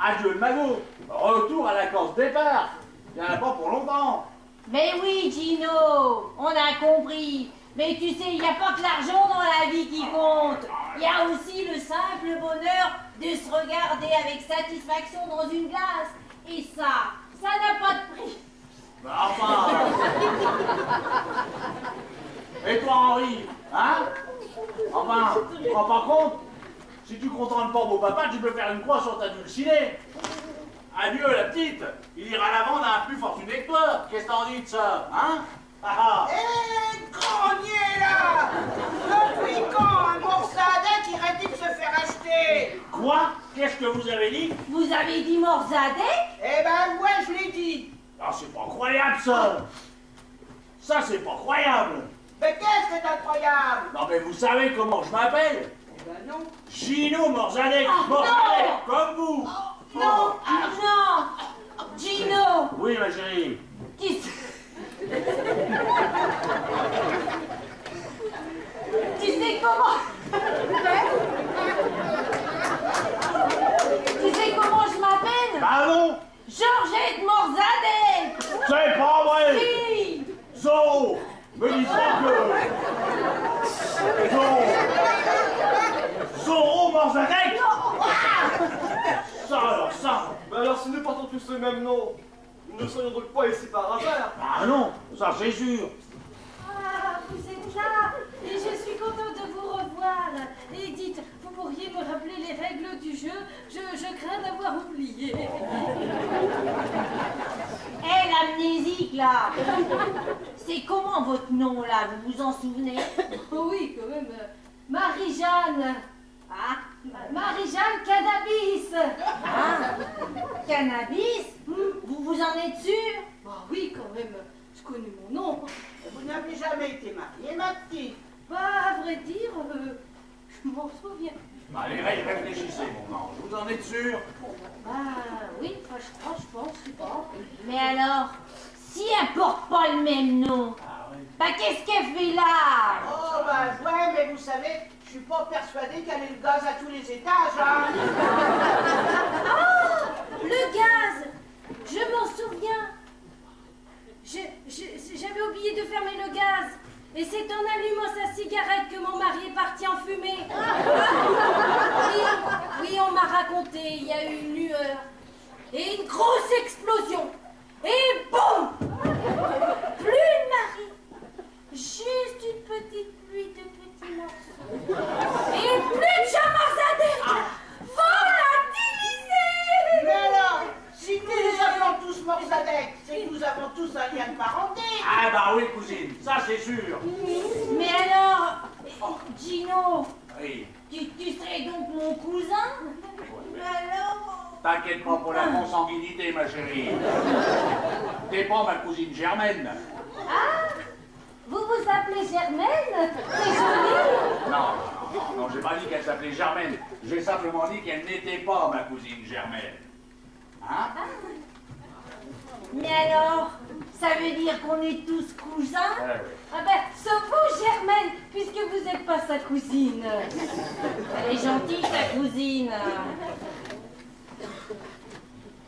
Adieu le magot. Retour à la case départ. Il n'y en a pas pour longtemps. Mais oui, Gino, on a compris. Mais tu sais, il n'y a pas que l'argent dans la vie qui compte. Il y a aussi le simple bonheur de se regarder avec satisfaction dans une glace. Et ça n'a pas de prix. Ben, enfin. Et toi, Henri, hein? Enfin, tu te rends pas compte? Si tu contentes pas beau papa, tu peux faire une croix sur ta dulcinée. Adieu, la petite. Il ira la vendre à un plus fortuné que toi. Qu'est-ce que t'en dis de ça, hein? Hé, grognier, là. Depuis quand un morsadec irait-il se faire acheter? Quoi? Qu'est-ce que vous avez dit? Vous avez dit Morzadek? Eh ben, ouais, je l'ai dit. Ah, c'est pas croyable, ça. Ça, c'est pas croyable. Mais qu'est-ce que c'est incroyable? Non, mais vous savez comment je m'appelle? Eh ben non. Gino Morzadek. Ah, Morzadek, non. comme vous. Non, non, Gino. Oui, ma chérie. Tu sais comment? Tu sais comment je m'appelle? Pardon? Georgette Morzadek. C'est pas vrai. Si. Zorro, me dis pas que... Zorro Morzadek. Ça alors, ça. Mais alors si nous portons tous le même nom, nous ne serions donc pas ici par hasard. Ah non, ça c'est sûr. Ah, vous êtes là. Et je suis contente de vous revoir. Et dites, vous pourriez me rappeler les règles du jeu? Je crains d'avoir oublié. Hé, l'amnésique, là. C'est comment votre nom, là? Vous vous en souvenez? Oh oui, quand même. Marie-Jeanne. Ah, Marie-Jeanne Cannabis. Ah, cannabis? Vous vous en êtes sûr? Bah oui, quand même. Je connais mon nom. Vous n'avez jamais été mariée, ma petite. Bah, à vrai dire, je m'en souviens. Allez, réfléchissez, mon ange. Vous en êtes sûr? Bah oui, enfin, je pense, je sais pas. Mais alors, si elle porte pas le même nom, bah qu'est-ce qu'elle fait là? Oh, bah ouais, mais vous savez, je suis pas persuadée qu'elle ait le gaz à tous les étages, hein. Ah, le gaz. Je m'en souviens. J'avais oublié de fermer le gaz. Et c'est en allumant sa cigarette que mon mari est parti en fumée. Oui, on m'a raconté, il y a eu une lueur. Et une grosse explosion. Et boum! Plus de mari. Juste une petite pluie de petits morceaux. Et plus de Jean Morzadek. Volatilisé. avec, c'est que nous avons tous un lien de parenté. Ah bah oui, cousine, ça c'est sûr. Mais alors, Gino, Oui. tu serais donc mon cousin? Alors... T'inquiète pas pour la consanguinité, ma chérie. T'es pas ma cousine Germaine. Ah, vous vous appelez Germaine? C'est joli. Non, j'ai pas dit qu'elle s'appelait Germaine. J'ai simplement dit qu'elle n'était pas ma cousine Germaine. Hein? Mais alors, ça veut dire qu'on est tous cousins? Ouais. Ah ben, sauf vous, Germaine, puisque vous n'êtes pas sa cousine. Elle est gentille, ta cousine.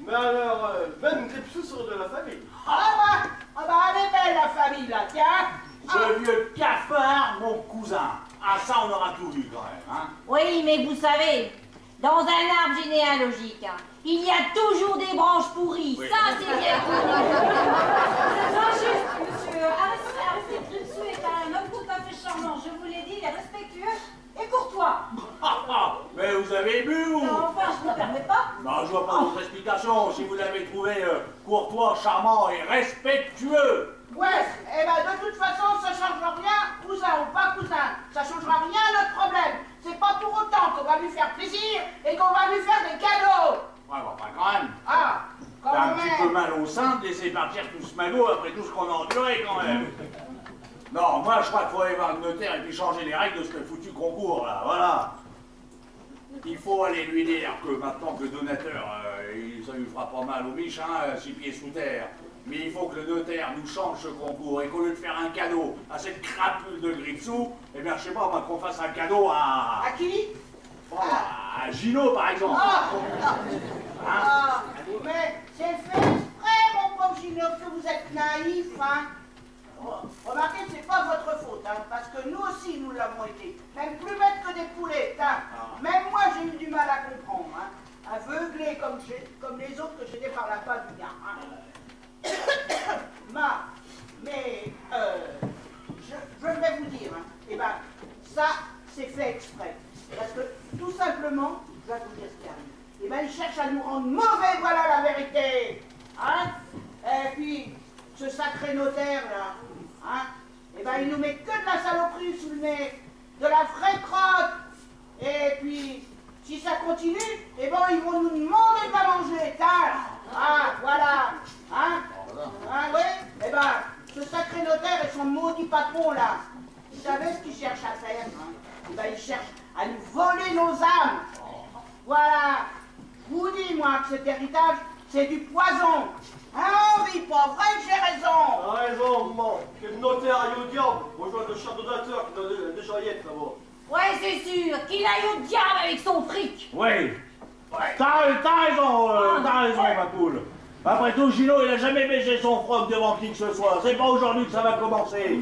Mais alors, Ben Gripsou sort de la famille. Ah bah, elle est belle la famille là, tiens. Ce vieux cafard, mon cousin. Ah, ça, on aura tout vu quand même, hein? Oui, mais vous savez, dans un arbre généalogique, il y a toujours des branches pourries. Oui. Ça, c'est bien connu. C'est injuste, monsieur. Aristide Gripsou est un homme tout à fait charmant. Je vous l'ai dit, il est respectueux et courtois. Mais vous avez bu ou? Non, enfin, je ne me permets pas. Non, je vois pas d'autre explication. Si vous l'avez trouvé courtois, charmant et respectueux. Ouais, eh ben de toute façon, ça change rien, cousin ou pas cousin. Ça changera rien à notre problème. C'est pas pour autant qu'on va lui faire plaisir et qu'on va lui faire des cadeaux. Ouais, bon, enfin, quand même. Ah, quand T'as un même. petit peu mal au sein de laisser partir tout ce magot après tout ce qu'on a enduré quand même. Non, moi je crois qu'il faut aller voir le notaire et puis changer les règles de ce foutu concours là, voilà. Il faut aller lui dire que maintenant que le donateur, ça lui fera pas mal au biche, hein, 6 pieds sous terre. Mais il faut que le notaire nous change ce concours et qu'au lieu de faire un cadeau à cette crapule de Gripsou, eh bien je sais pas, qu'on fasse un cadeau à... À qui? Bon, à Gino par exemple. Ah, mais c'est fait exprès, mon pauvre Gino, que vous êtes naïf, hein. Remarquez, c'est pas votre faute, hein, parce que nous aussi, nous l'avons été. Même plus bêtes que des poulets, hein. Même moi, j'ai eu du mal à comprendre, hein. Aveuglé comme les autres que j'étais par la patte du gars, hein. Mais je vais vous dire, hein, eh ben, ça, c'est fait exprès. Parce que, tout simplement, je vais vous dire ce qui arrive. Eh ben, ils cherchent à nous rendre mauvais, voilà la vérité. Hein? Et puis, ce sacré notaire, là, hein, eh ben, il nous met que de la saloperie sous le nez, de la vraie crotte. Et puis, si ça continue, eh ben, ils vont nous demander de la manger. Ah, voilà. Hein? Hein, oui? Eh ben, ce sacré notaire et son maudit patron, là, vous savez ce qu'ils cherchent à faire, hein? Eh ben, ils cherchent à nous voler nos âmes. Voilà. Je vous dis, moi, que cet héritage, c'est du poison. Hein, Henri, pas vrai que j'ai raison? T'as raison, maman. Que le notaire aille au diable, rejoindre le cher donateur qui donne des joyettes là-bas. Ouais, c'est sûr, qu'il aille au diable avec son fric. Oui. T'as raison, ma poule. Après tout, Gino, il a jamais baissé son froc devant qui que ce soit. C'est pas aujourd'hui que ça va commencer.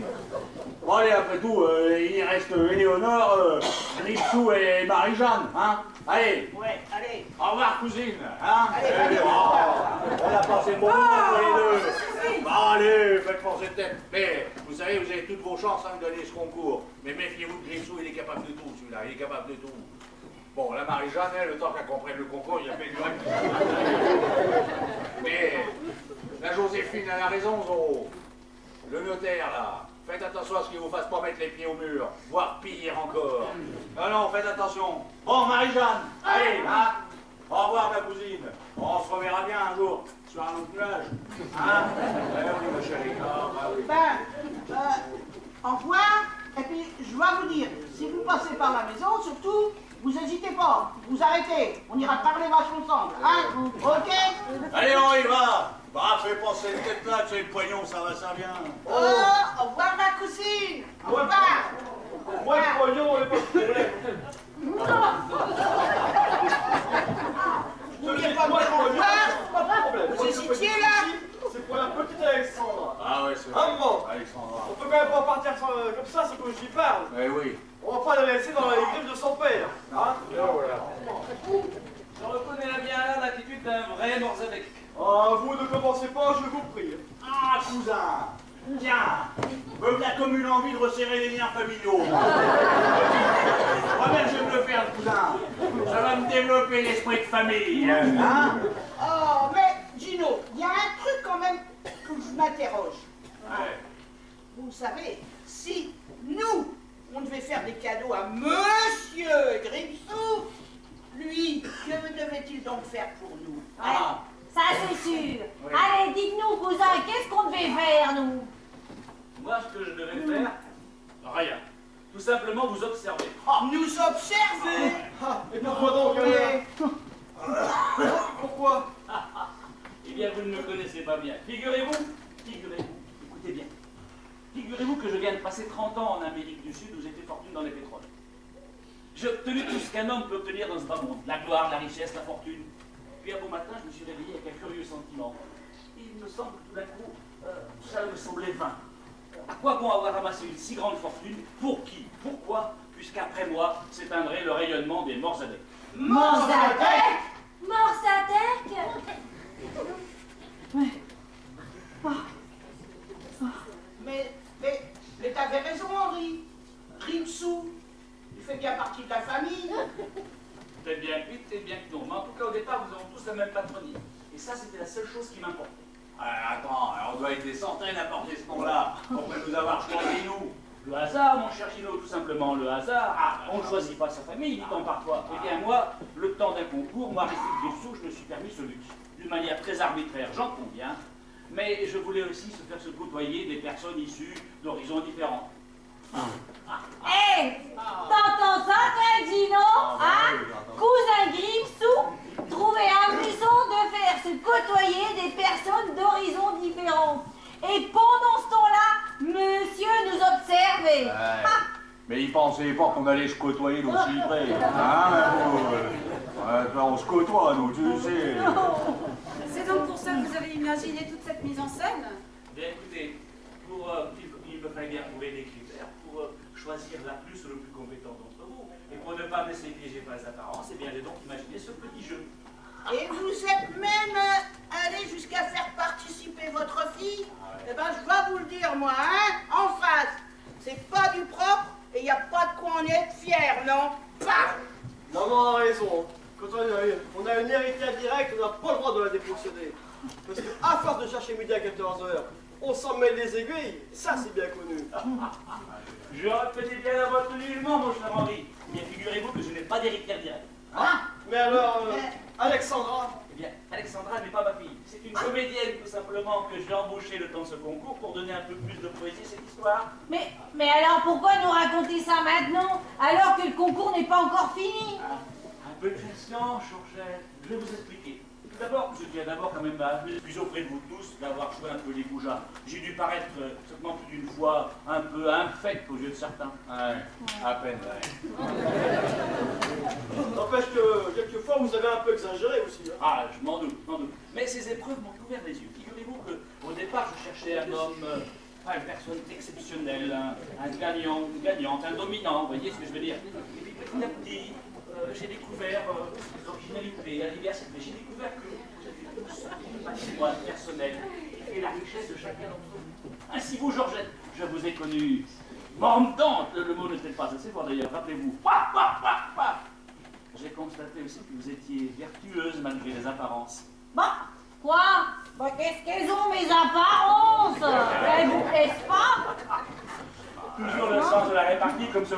Bon, allez, après tout, il reste Éléonore, Gripsou et Marie-Jeanne, hein? Allez. Ouais, allez. Au revoir, cousine, hein? Allez. On a passé bon moment pour les deux. Bon, allez, faites penser de tête. Mais, vous savez, vous avez toutes vos chances hein, de gagner ce concours. Mais méfiez-vous de Gripsou, il est capable de tout, celui-là. Il est capable de tout. Bon, la Marie-Jeanne, elle, le temps qu'elle comprenne le concours, il y a fait du règle. Mais, la Joséphine, elle a raison, Zoro. Le notaire, là. Faites attention à ce qu'il ne vous fasse pas mettre les pieds au mur, voire pire encore. Non, faites attention. Bon, Marie-Jeanne, allez, hein? Au revoir, ma cousine. On se reverra bien un jour, sur un autre nuage. Hein? Oui, ma chérie. Ah, bah oui. Ben, au revoir. Et puis, je dois vous dire, si vous passez par la maison, surtout, vous n'hésitez pas, vous arrêtez. On ira parler vachement ensemble, hein? Ok? Allez, on y va. Bah, fais pas cette tête-là, tu sais, le poignon, ça va, ça vient. Oh, au revoir, ma cousine. Au revoir. Moi, le poignon, on n'est pas de problème. N'oubliez pas moi, au revoir. Pas de problème. Vous hésitiez, là? C'est pour la petite Alexandra. Ah ouais, c'est vrai. Maman. Alexandra. On peut quand même pas partir comme ça, c'est que j'y parle. Eh oui. On va pas la laisser dans les griffes de son père. Hein? Je reconnais la bien là l'attitude d'un vrai Morzadek. Ah, vous ne commencez pas, je vous prie. Ah, cousin. Tiens, me voilà comme une envie de resserrer les liens familiaux. Moi-même, je vais me le faire, cousin. Ça va me développer l'esprit de famille. Hein? Oh, mais Gino, il y a un truc quand même m'interroge. Ouais. Vous savez, si nous, on devait faire des cadeaux à Monsieur Grimsou, lui, que devait-il donc faire pour nous? Ouais, ça c'est sûr. Oui. Allez, dites-nous, cousin, qu'est-ce qu'on devait faire, nous? Moi, ce que je devais faire, rien. Tout simplement vous observer. Nous observer. Et pourquoi donc Pourquoi? Eh bien, vous ne me connaissez pas bien. Figurez-vous, écoutez bien. Figurez-vous que je viens de passer 30 ans en Amérique du Sud où j'ai fait fortune dans les pétroles. J'ai obtenu tout ce qu'un homme peut obtenir dans ce bas monde. La gloire, la richesse, la fortune. Puis un beau matin, je me suis réveillé avec un curieux sentiment. Il me semble que tout d'un coup, ça me semblait vain. À quoi bon avoir ramassé une si grande fortune? Pour qui? Pourquoi? Puisqu'après moi s'éteindrait le rayonnement des Morzadek. Morzadek? Morzadek? Mais t'avais raison, Henri. Grimsou, il fait bien partie de la famille. Peut-être bien que oui, peut-être bien que non. Mais en tout cas, au départ, nous avons tous la même patronyme. Et ça, c'était la seule chose qui m'importait. Attends, on doit être des centaines à porter ce nom-là. Pourquoi nous avoir choisi, nous? Le hasard, mon cher Gino, tout simplement, le hasard. On ne choisit pas sa famille, dit-on parfois. Eh bien, moi, le temps d'un concours, moi, Aristide Grimsou, je me suis permis ce luxe. D'une manière très arbitraire, j'en conviens. Mais je voulais aussi se faire se côtoyer des personnes issues d'horizons différents. Hé, t'entends ça, toi, Gino? Hein? Cousin Grimsou, trouver amusant de faire se côtoyer des personnes d'horizons différents. Et pendant ce temps-là, monsieur nous observait. Mais il pensait pas qu'on allait se côtoyer d'aussi près. Hein, on se côtoie, nous, tu sais. C'est donc pour ça que vous avez imaginé toute cette mise en scène? Bien, écoutez, il me fallait bien trouver des critères pour choisir la plus ou le plus compétent d'entre vous. Et pour ne pas me laisser piéger par les apparences, eh bien, j'ai donc imaginé ce petit jeu. Et vous êtes même allé jusqu'à faire participer votre fille? Eh ben, je dois vous le dire, moi, hein, en face. C'est pas du propre et il n'y a pas de quoi en être fier, non? Paf! Maman a raison. Quand on a une héritière directe, on n'a pas le droit de la déposséder. Parce qu'à force de chercher midi à 14h, on s'en mêle les aiguilles. Ça, c'est bien connu. Je répétais bien à votre jugement, mon cher Henri. Bien, figurez-vous que je n'ai pas d'héritière directe. Hein? Mais alors, Alexandra? Eh bien, Alexandra n'est pas ma fille. C'est une comédienne, tout simplement, que j'ai embauchée le temps de ce concours pour donner un peu plus de poésie à cette histoire. Mais alors pourquoi nous raconter ça maintenant, alors que le concours n'est pas encore fini? Un peu de patience, Georgette. Je vais vous expliquer. Tout d'abord, je tiens d'abord quand même à m'excuser auprès de vous tous d'avoir joué un peu les goujats. J'ai dû paraître, certainement plus d'une fois, un peu infect aux yeux de certains. Ouais, à peine, ouais. N'empêche que quelquefois vous avez un peu exagéré aussi. Hein. Ah, je m'en doute, m'en doute. Mais ces épreuves m'ont ouvert les yeux. Figurez-vous qu'au départ, je cherchais un homme, une personne exceptionnelle, un gagnant, une gagnante, un dominant, vous voyez ce que je veux dire. Et puis petit à petit, j'ai découvert l'originalité, la diversité. J'ai découvert que vous avez tous un patrimoine personnel qui fait la richesse de chacun d'entre vous. Ainsi vous, Georgette, je vous ai connu mordante, le mot n'était pas assez fort d'ailleurs, rappelez-vous. J'ai constaté aussi que vous étiez vertueuse malgré les apparences. Bah, quoi? Bah, qu'est-ce qu'elles ont, mes apparences? Elles vous plaisent pas? Toujours le sens de la répartie comme ce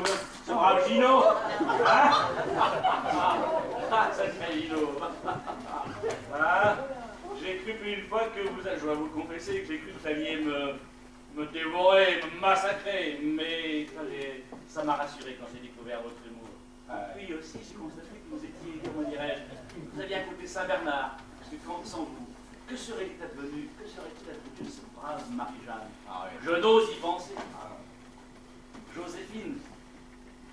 brave Gino. Hein? Ça c'est Gino. Hein? J'ai cru plus une fois que vous... Je dois vous confesser que j'ai cru que vous alliez me dévorer, me massacrer. Mais ça m'a rassuré quand j'ai découvert votre humour. Puis aussi, j'ai constaté que vous étiez, comment dirais-je, vous aviez un côté Saint-Bernard. Parce que quand sans vous, que serait-il advenu, que serait-il advenu de cette brave Marie-Jeanne? Je n'ose y penser. Joséphine,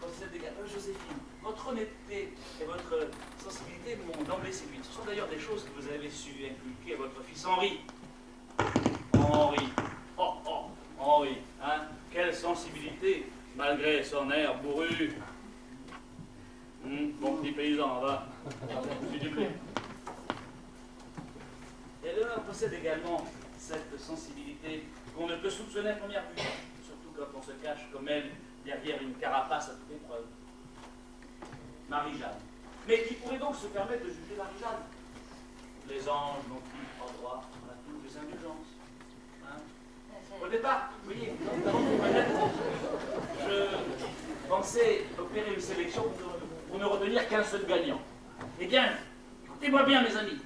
Joséphine, votre honnêteté et votre sensibilité m'ont d'emblée séduite. Ce sont d'ailleurs des choses que vous avez su inculquer à votre fils Henri. Henri, Henri, hein? Quelle sensibilité, malgré son air bourru. Bon petit paysan, va. Je suis du blé. Et l'homme possède également cette sensibilité qu'on ne peut soupçonner à première vue. Quand on se cache comme elle derrière une carapace à toute épreuve. Marie-Jeanne. Mais qui pourrait donc se permettre de juger Marie-Jeanne? Les anges n'ont-ils pas droit à toutes les indulgences? Hein? opérer une sélection pour ne retenir qu'un seul gagnant. Eh bien, écoutez-moi bien, mes amis.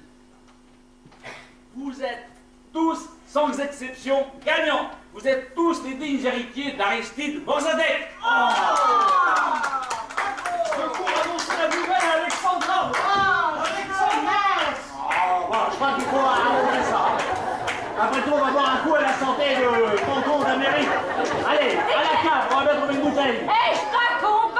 Vous êtes tous, sans exception, gagnants. Vous êtes tous les dignes héritiers d'Aristide Morzadek. Je cours annoncer la nouvelle à Alexandra. Bon, je crois qu'il faut arrêter ça. Après tout, on va boire un coup à la santé de Canton d'Amérique. Allez, à la cave, on va mettre une bouteille. Hé, je t'accompagne!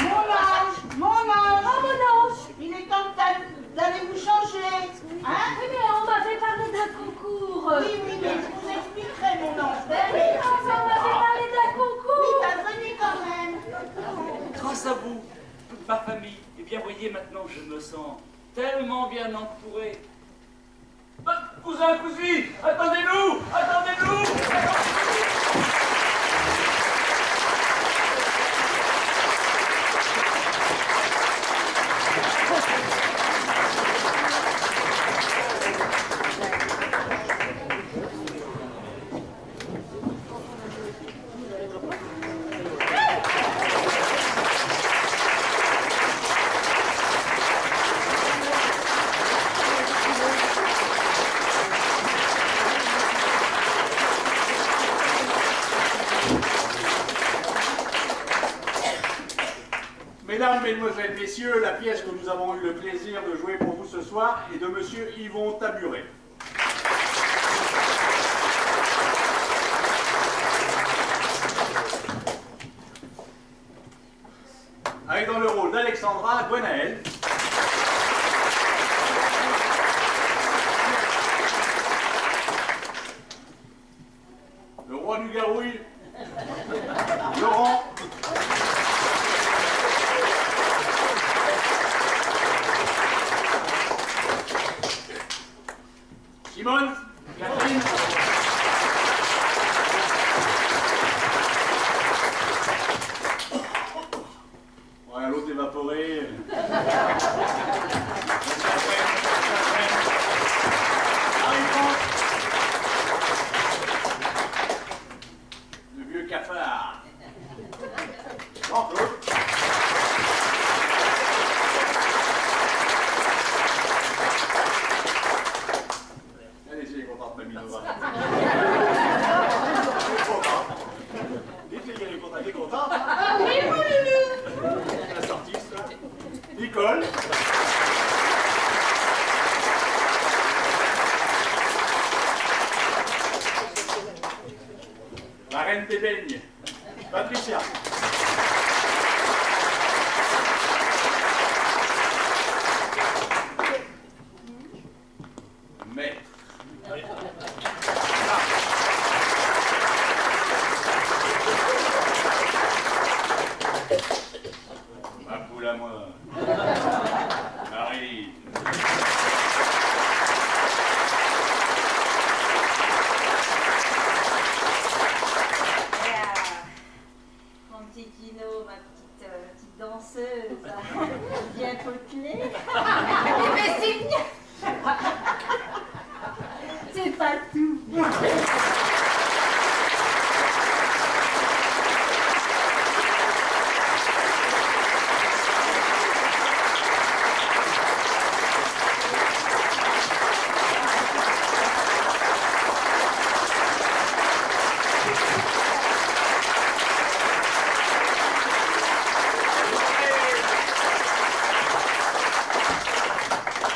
Mon ange, Oh, mon ange! il est temps d'aller vous changer. Hein? Oui, mais on m'avait parlé d'un concours. Oui, mais je vous expliquerai, mon ange. Ben oui, enfin, on m'avait parlé d'un concours. Oui, bah venez quand même. Grâce à vous, toute ma famille, eh bien, voyez, maintenant, je me sens tellement bien entouré. Cousin, cousine, attendez-nous, attendez-nous. Mesdames, Mesdemoiselles, Messieurs, la pièce que nous avons eu le plaisir de jouer pour vous ce soir est de Monsieur Yvon Taburet. Avec dans le rôle d'Alexandra Gwenaël. Le roi du Garouille, Laurent. Simone, Catherine. Ouais, l'autre évaporé. Le vieux cafard. Jean-Claude. Allez-y, il est content de Mamie Nova. Dites-lui qu'elle est contente. Elle est contente. Ah oui, mon loulou. La sortie, ça. Nicole. La reine des beignes. Patricia. Maître. Ma poule à moi. Marie. Mon petit Kino, ma petite danseuse, bien potelée. Mais c'est pas tout.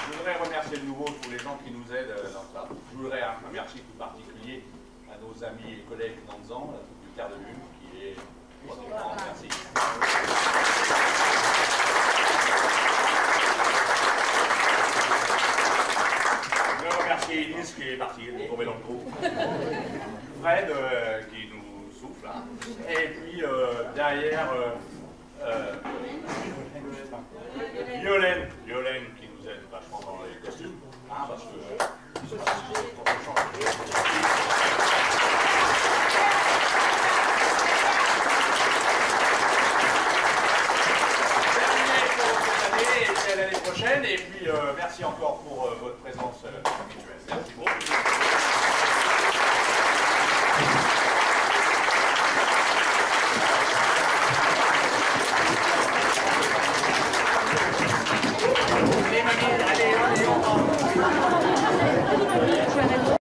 Je voudrais remercier de nouveau tous les gens qui nous aident dans ça. Je voudrais un merci tout particulier à nos amis et collègues Nanzan, la troupe du Terre de Lune, qui est votre grand merci. Je voudrais remercier Enis qui est parti, qui est tombé dans le trou. Fred qui nous souffle. Hein. Et puis derrière Violaine qui nous aide vachement dans les costumes. Hein, parce que terminé pour cette année et l'année prochaine. Et puis merci encore pour votre